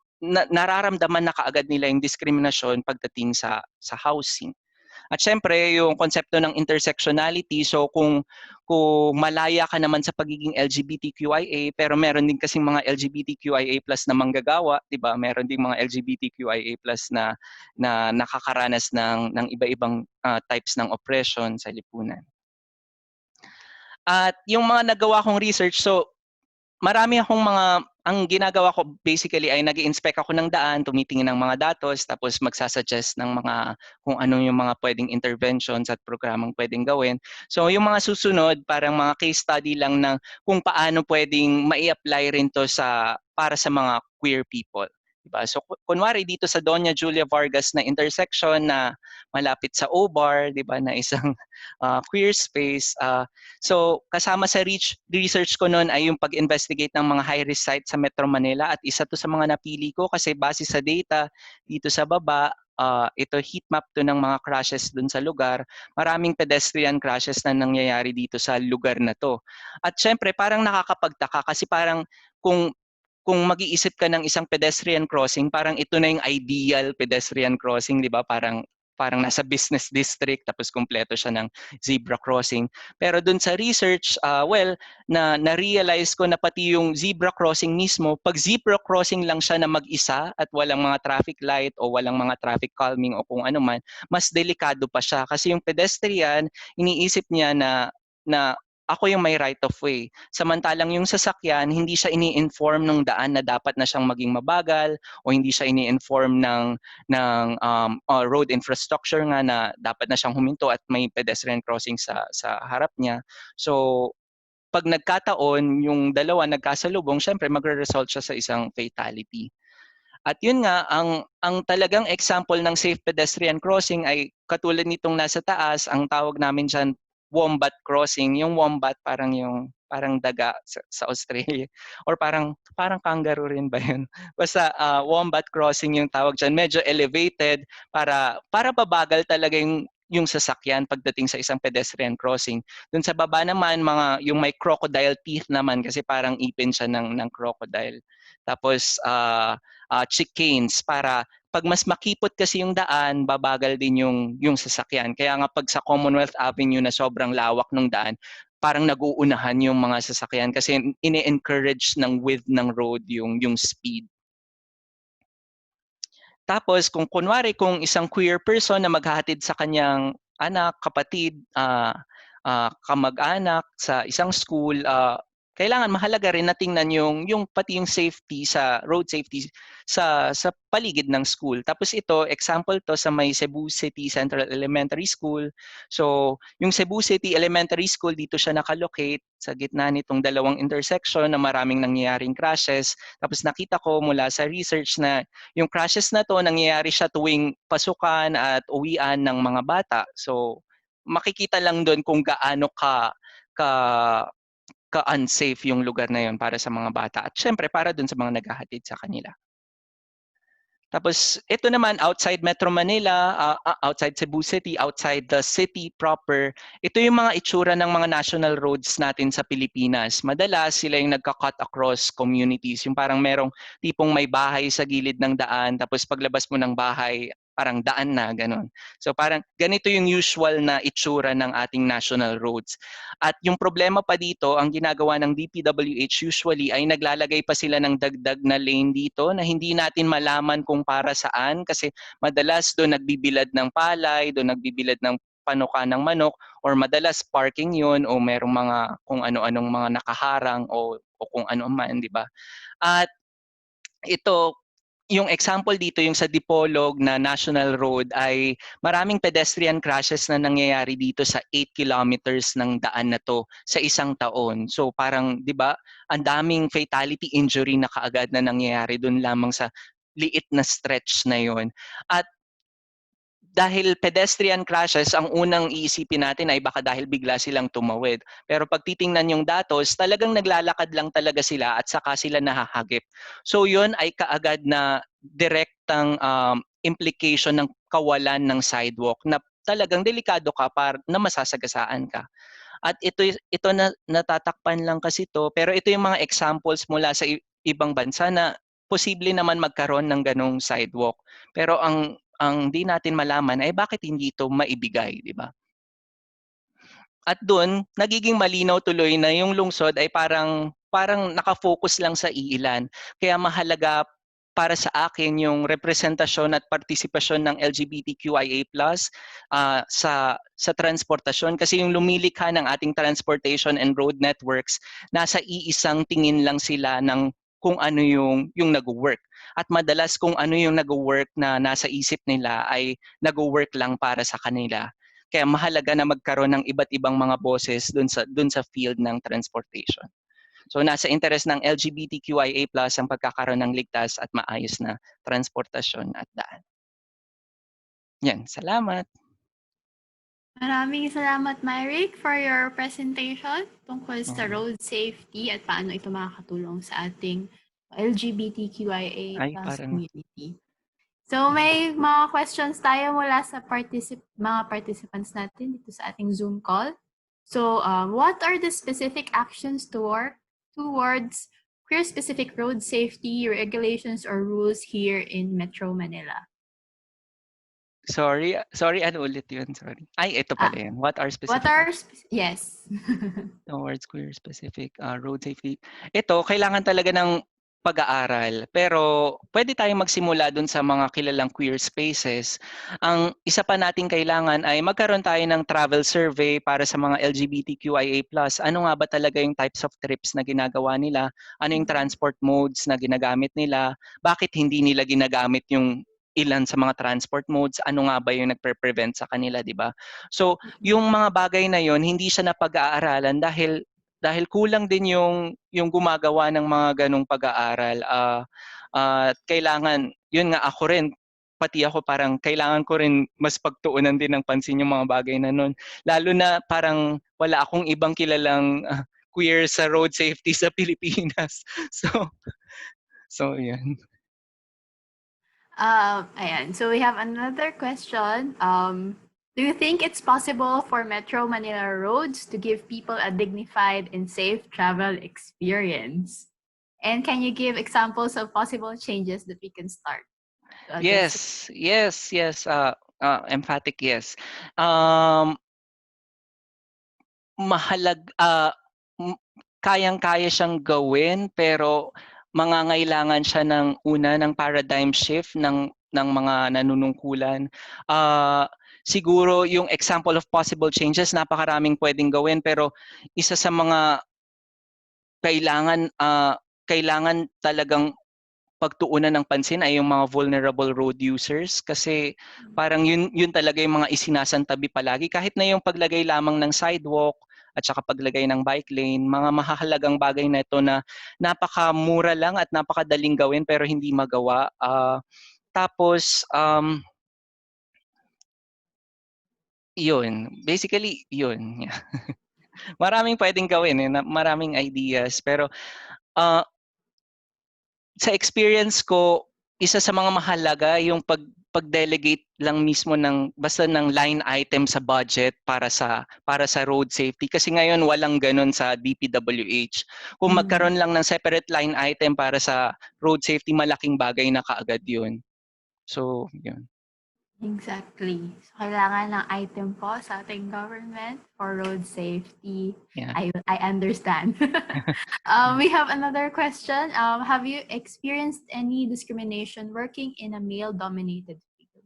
nararamdaman na kaagad nila yung diskriminasyon pagdating sa housing. At syempre, yung konsepto ng intersectionality, so kung malaya ka naman sa pagiging LGBTQIA, pero meron din kasing mga LGBTQIA+ na manggagawa, 'di ba? Meron ding mga LGBTQIA+ na nakakaranas ng iba-ibang types ng oppression sa lipunan. At yung mga nagawa kong research, so marami akong ang ginagawa ko basically ay nag-i-inspect ako ng daan, tumitingin ng mga datos, tapos magsasuggest ng mga kung ano yung mga pwedeng interventions at programang pwedeng gawin. So yung mga susunod, parang mga case study lang ng kung paano pwedeng mai-apply rin to para sa mga queer people. Diba? So kunwari dito sa Doña Julia Vargas na intersection na malapit sa O-Bar, diba, na isang queer space, so kasama sa research ko noon ay yung pag-investigate ng mga high-risk sites sa Metro Manila, at isa to sa mga napili ko kasi base sa data dito sa baba, ito heat map to ng mga crashes dun sa lugar. Maraming pedestrian crashes na nangyayari dito sa lugar na to. At syempre parang nakakapagtaka kasi parang kung mag-iisip ka ng isang pedestrian crossing, parang ito na yung ideal pedestrian crossing, di ba? Parang nasa business district tapos kumpleto siya ng zebra crossing. Pero dun sa research, na-realize ko na pati yung zebra crossing mismo, pag zebra crossing lang siya na mag-isa at walang mga traffic light o walang mga traffic calming o kung ano man, mas delikado pa siya. Kasi yung pedestrian, iniisip niya na ako yung may right of way. Samantalang yung sasakyan, hindi siya ini-inform ng daan na dapat na siyang maging mabagal o hindi siya ini-inform ng road infrastructure nga na dapat na siyang huminto at may pedestrian crossing sa harap niya. So pag nagkataon, yung dalawa nagkasalubong, syempre magre-result siya sa isang fatality. At yun nga, ang talagang example ng safe pedestrian crossing ay katulad nitong nasa taas, ang tawag namin dyan wombat crossing. Yung wombat parang daga sa Australia or parang kangaroo rin ba yun? Basta wombat crossing yung tawag dyan. Medyo elevated para babagal talaga yung sasakyan pagdating sa isang pedestrian crossing. Doon sa baba naman, yung may crocodile teeth naman kasi parang ipin siya ng crocodile. Tapos chicanes para pag mas makipot kasi yung daan, babagal din yung sasakyan. Kaya nga pag sa Commonwealth Avenue na sobrang lawak ng daan, parang nag-uunahan yung mga sasakyan kasi ini-encourage ng width ng road yung speed. Tapos kung kung isang queer person na maghahatid sa kanyang anak, kapatid, kamag-anak sa isang school, kailangan mahalaga rin na tingnan yung pati yung safety road safety sa paligid ng school. Tapos ito, example to sa may Cebu City Central Elementary School. So, yung Cebu City Elementary School, dito siya nakalocate sa gitna nitong dalawang intersection na maraming nangyayaring crashes. Tapos nakita ko mula sa research na yung crashes na to nangyayari siya tuwing pasukan at uwian ng mga bata. So, makikita lang doon kung gaano ka-unsafe yung lugar na yun para sa mga bata at syempre para dun sa mga naghahatid sa kanila. Tapos ito naman outside Metro Manila, outside Cebu City, outside the city proper, ito yung mga itsura ng mga national roads natin sa Pilipinas. Madalas sila yung nagka-cut across communities, yung parang merong tipong may bahay sa gilid ng daan, tapos paglabas mo ng bahay, parang daan na, ganun. So parang ganito yung usual na itsura ng ating national roads. At yung problema pa dito, ang ginagawa ng DPWH usually ay naglalagay pa sila ng dagdag na lane dito na hindi natin malaman kung para saan kasi madalas doon nagbibilad ng palay, doon nagbibilad ng panuka ng manok or madalas parking yun o merong mga kung ano-anong mga nakaharang o kung ano man, di ba? At ito, yung example dito, yung sa Dipolog na National Road ay maraming pedestrian crashes na nangyayari dito sa 8 kilometers ng daan na to sa isang taon. So parang, di ba, ang daming fatality injury na kaagad na nangyayari doon lamang sa liit na stretch na yon. At dahil pedestrian crashes, ang unang iisipin natin ay baka dahil bigla silang tumawid. Pero pag titingnan yung datos, talagang naglalakad lang talaga sila at saka sila nahahagip. So yun ay kaagad na direktang implication ng kawalan ng sidewalk na talagang delikado ka na masasagasaan ka. At ito na natatakpan lang kasi to, pero ito yung mga examples mula sa ibang bansa na posible naman magkaroon ng ganong sidewalk. Pero ang di natin malaman ay bakit hindi ito maibigay, di ba? At doon, nagiging malinaw tuloy na yung lungsod ay parang nakafocus lang sa iilan. Kaya mahalaga para sa akin yung representasyon at partisipasyon ng LGBTQIA+ sa transportasyon, kasi yung lumilikha ng ating transportation and road networks, nasa iisang tingin lang sila ng kung ano yung nag-work. At madalas kung ano yung nag-work na nasa isip nila ay nag-work lang para sa kanila. Kaya mahalaga na magkaroon ng iba't ibang mga boses dun sa field ng transportation. So nasa interes ng LGBTQIA+ ang pagkakaroon ng ligtas at maayos na transportasyon at daan. Yan, salamat. Maraming salamat, Myrick, for your presentation tungkol sa road safety at paano ito makakatulong sa ating LGBTQIA+ community. So may mga questions tayo mula sa mga participants natin dito sa ating Zoom call. So what are the specific actions towards queer-specific road safety regulations or rules here in Metro Manila? Sorry, ano ulit yun? Sorry. Ay, ito pala yun. What are specific Yes. towards queer-specific road safety? Ito, kailangan talaga ng pag-aaral. Pero pwede tayong magsimula dun sa mga kilalang queer spaces. Ang isa pa nating kailangan ay magkaroon tayo ng travel survey para sa mga LGBTQIA+. Ano nga ba talaga yung types of trips na ginagawa nila? Ano yung transport modes na ginagamit nila? Bakit hindi nila ginagamit yung ilan sa mga transport modes? Ano nga ba yung nagpe-prevent sa kanila, di ba? So, yung mga bagay na yon hindi siya napag-aaralan dahil kulang din yung gumagawa ng mga ganong pag-aaral. Kailangan, yun nga ako rin, pati ako parang kailangan ko rin mas pagtuunan din ng pansin yung mga bagay na nun. Lalo na parang wala akong ibang kilalang queer sa road safety sa Pilipinas. So yan. Ayan. So we have another question. Do you think it's possible for Metro Manila roads to give people a dignified and safe travel experience? And can you give examples of possible changes that we can start? Yes. Emphatic yes. Kayang-kaya siyang gawin, pero mangangailangan siya ng paradigm shift ng mga nanunungkulan. Siguro yung example of possible changes, napakaraming pwedeng gawin, pero isa sa mga kailangan talagang pagtuunan ng pansin ay yung mga vulnerable road users, kasi parang yun talaga yung mga isinasantabi palagi, kahit na yung paglagay lamang ng sidewalk at saka paglagay ng bike lane, mga mahahalagang bagay na ito na napakamura lang at napakadaling gawin pero hindi magawa. Tapos yun, basically yun. Maraming pwedeng gawin, maraming ideas, pero sa experience ko, isa sa mga mahalaga yung pag-delegate lang mismo ng basta ng line item sa budget para sa road safety, kasi ngayon walang ganun sa DPWH. Kung magkaroon lang ng separate line item para sa road safety, malaking bagay na kaagad yun. So, yun. Exactly. So, kailangan ng item po sa ating government for road safety. Yeah. I understand. We have another question. Have you experienced any discrimination working in a male-dominated field?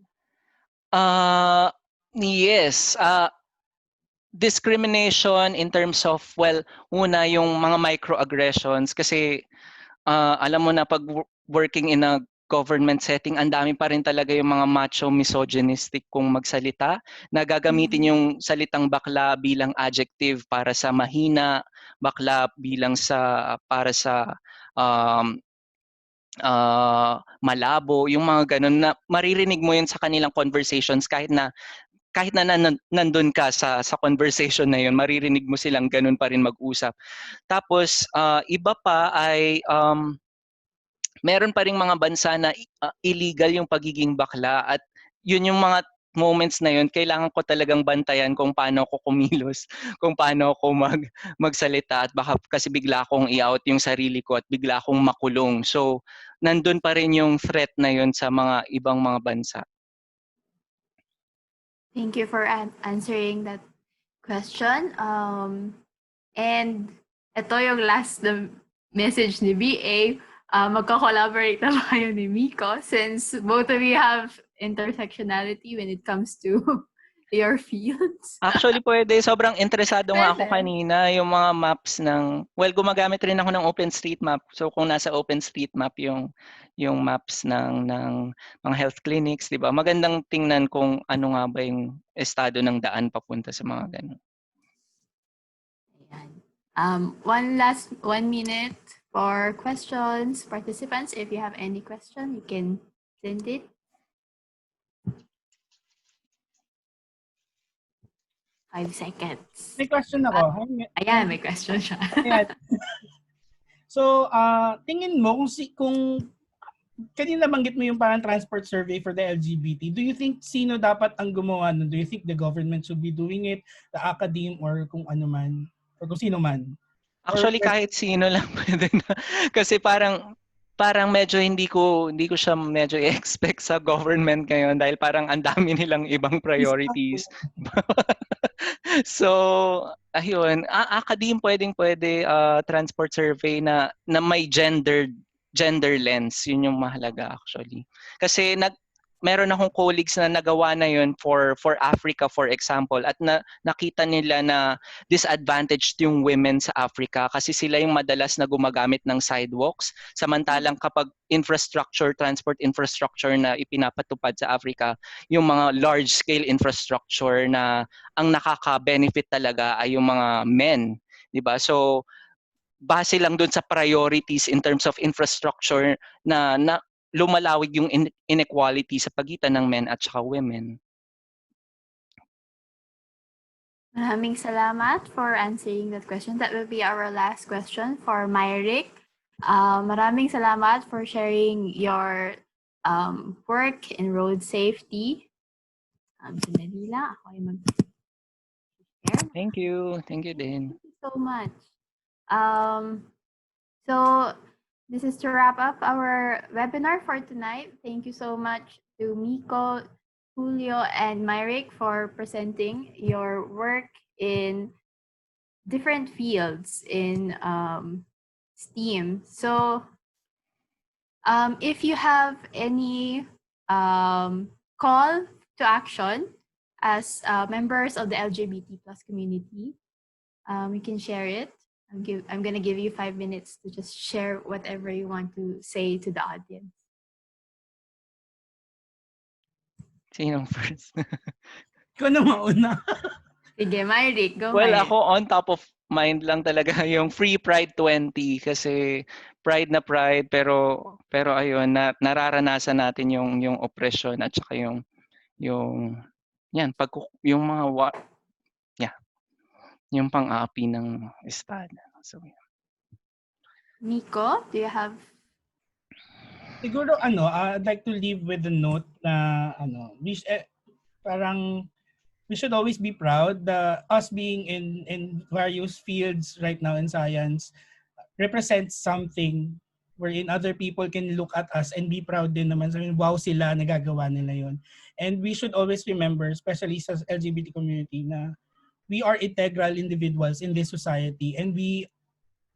Yes. Discrimination in terms of, well, una yung mga microaggressions, kasi alam mo na pag working in a government setting, ang dami pa rin talaga yung mga macho misogynistic kung magsalita, na gagamitin yung salitang bakla bilang adjective para sa mahina, bakla bilang para sa malabo, yung mga ganun na maririnig mo yun sa kanilang conversations, kahit na nandun ka sa conversation na yun, maririnig mo silang ganun pa rin mag-usap. Tapos iba pa ay meron pa ring mga bansa na illegal yung pagiging bakla, at yun yung mga moments na yun, kailangan ko talagang bantayan kung paano ako kumilos, kung paano ako magsalita, at baka kasi bigla akong i-out yung sarili ko at bigla akong makulong. So nandun pa rin yung threat na yun sa mga ibang mga bansa. Thank you for answering that question. And ito yung last na message ni BA. Magka-collaborate na ba kayo ni Miko since both of you have intersectionality when it comes to your fields? Actually, pwede. Sobrang interesado nga ako Pwede. kanina yung mga maps ng... Well, gumagamit rin ako ng OpenStreetMap. So, kung nasa OpenStreetMap yung maps ng mga health clinics, di ba? Magandang tingnan kung ano nga ba yung estado ng daan papunta sa mga ganun. Ayan. 1 minute for questions. Participants, if you have any question, you can send it. Five seconds. May question ako. Ayan, may question siya. Ayan. So, tingin mo kung kanina banggit mo yung parang transport survey for the LGBT, do you think sino dapat ang gumawa nun? Do you think the government should be doing it, the academe, or kung ano man, or kung sino man? Actually, kahit sino lang pwede na. Kasi parang medyo hindi ko siya medyo i-expect sa government ngayon dahil parang ang dami nilang ibang priorities. So, ayun, academe pwede transport survey na may gender lens, yun yung mahalaga actually. Kasi meron akong colleagues na nagawa na yun for Africa, for example, at nakita nila na disadvantaged yung women sa Africa kasi sila yung madalas na gumagamit ng sidewalks. Samantalang kapag transport infrastructure na ipinapatupad sa Africa, yung mga large-scale infrastructure na ang nakaka-benefit talaga ay yung mga men. Diba? So, base lang dun sa priorities in terms of infrastructure na lumalawig yung inequality sa pagitan ng men at saka women. Maraming salamat for answering that question. That will be our last question for Myrick. Maraming salamat for sharing your work in road safety. Sandali lang, ako ay mag-share. Thank you. Thank you din. Thank you so much. So this is to wrap up our webinar for tonight. Thank you so much to Miko, Julio, and Myrick for presenting your work in different fields in STEAM. So if you have any call to action as members of the LGBT plus community, you can share it. I'm going to give you 5 minutes to just share whatever you want to say to the audience. Sinong first? Ikaw na mauna. Sige, Myrick, go. Well, Myrick. ako on top of mind lang talaga yung Free Pride 20 kasi pride na pride pero ayun nararanasan natin yung oppression at saka yung yan yung mga yung pang-aapi ng estado. So, yeah. Miko, do you have? Siguro I'd like to leave with a note na parang we should always be proud that us being in various fields right now in science represents something wherein other people can look at us and be proud din naman. Sabihin, wow sila, nagagawa nila yon. And we should always remember, especially sa LGBT community, na we are integral individuals in this society and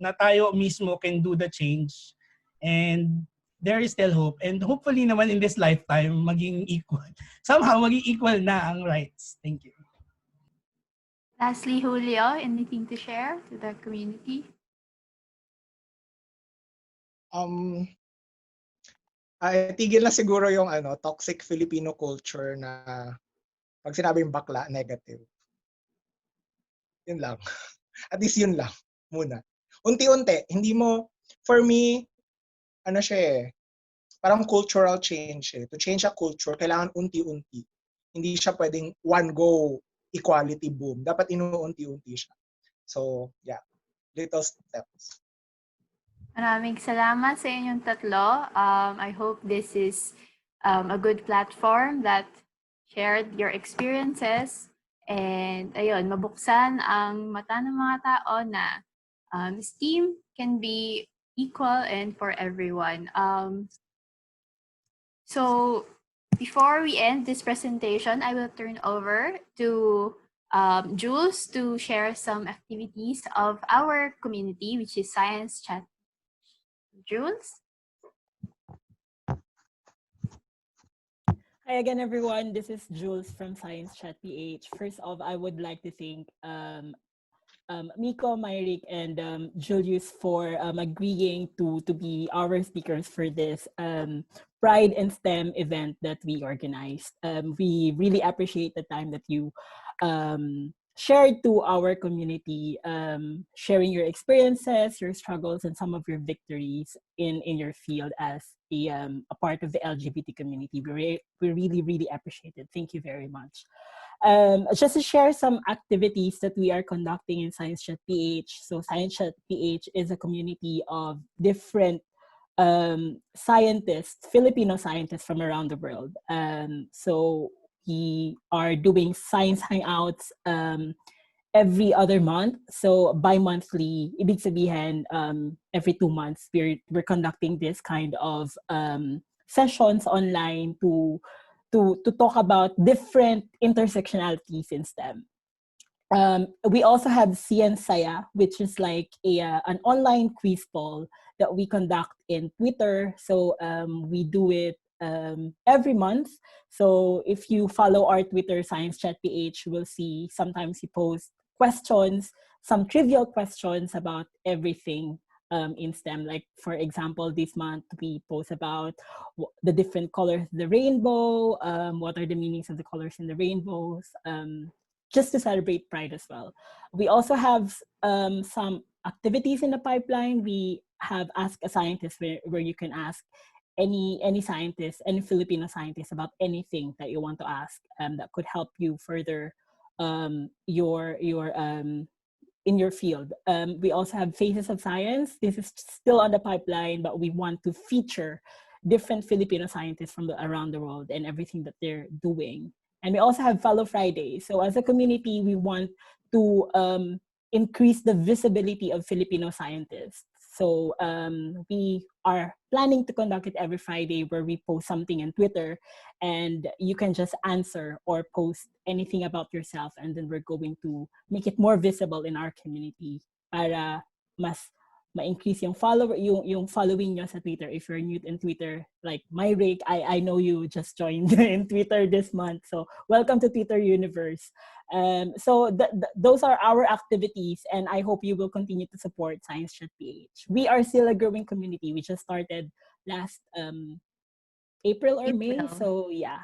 na tayo mismo can do the change. And there is still hope. And hopefully naman in this lifetime, maging equal. Somehow, maging equal na ang rights. Thank you. Lastly, Julio, anything to share to the community? Tigil na siguro yung toxic Filipino culture na pag sinabing bakla, negative. Yun lang. At least yun lang muna. Unti-unti, hindi mo, for me, parang cultural change eh. To change a culture, kailangan unti-unti. Hindi siya pwedeng one go equality boom. Dapat inuunti-unti siya. So, yeah. Little steps. Maraming salamat sa inyong tatlo. I hope this is a good platform that shared your experiences and ayun, mabuksan ang mata ng mga tao na STEAM can be equal and for everyone. So before we end this presentation, I will turn over to Jules to share some activities of our community, which is Science Chat. Jules? Hi again, everyone. This is Jules from Science Chat PH. First off, I would like to thank Miko, Myrick, and Julius for agreeing to be our speakers for this Pride and STEM event that we organized. We really appreciate the time that you shared to our community, sharing your experiences, your struggles, and some of your victories in your field as a part of the LGBT community. We really appreciate it. Thank you very much. Just to share some activities that we are conducting in Science Chat PH. So Science Chat PH is a community of different scientists, Filipino scientists from around the world. So we are doing science hangouts every other month. So bi-monthly, ibig sabihin, every 2 months, we're conducting this kind of sessions online to talk about different intersectionalities in STEM. We also have Saya, which is like an online quiz poll that we conduct in Twitter. So we do it every month. So if you follow our Twitter, Science Chat PH, you will see sometimes we post questions, some trivial questions about everything in STEM. Like, for example, this month we post about the different colors of the rainbow, what are the meanings of the colors in the rainbows, just to celebrate Pride as well. We also have some activities in the pipeline. We have Ask a Scientist where you can ask any scientist, any Filipino scientist about anything that you want to ask that could help you further your in your field. We also have Faces of Science. This is still on the pipeline, but we want to feature different Filipino scientists from around the world and everything that they're doing. And we also have Fellow Friday. So as a community, we want to increase the visibility of Filipino scientists. So we are planning to conduct it every Friday where we post something in Twitter and you can just answer or post anything about yourself, and then we're going to make it more visible in our community para mas ma-increase yung following nyo sa Twitter. If you're new in Twitter, like Myrick, I know you just joined in Twitter this month. So welcome to Twitter Universe. So those are our activities, and I hope you will continue to support Science Chat PH. We are still a growing community. We just started last April or May. So yeah.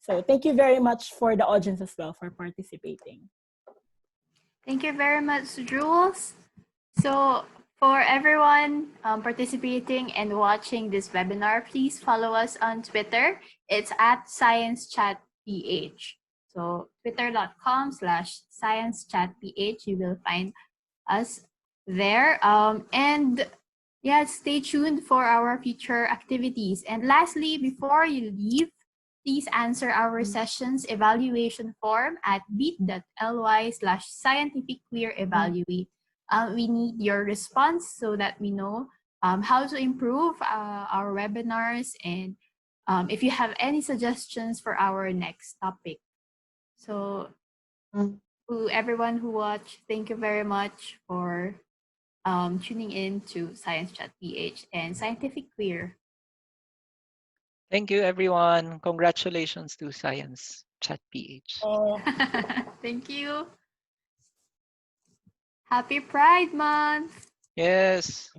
So thank you very much for the audience as well for participating. Thank you very much, Jules. So for everyone participating and watching this webinar, please follow us on Twitter. It's at ScienceChatPH. So twitter.com/ScienceChatPH. You will find us there. And yeah, stay tuned for our future activities. And lastly, before you leave, please answer our session's evaluation form at bit.ly/ScientifiQueer-evaluate. We need your response so that we know how to improve our webinars and if you have any suggestions for our next topic. So to everyone who watched, thank you very much for tuning in to Science Chat PH and ScientifiQueer. Thank you, everyone. Congratulations to Science Chat PH. Thank you. Happy Pride Month. Yes.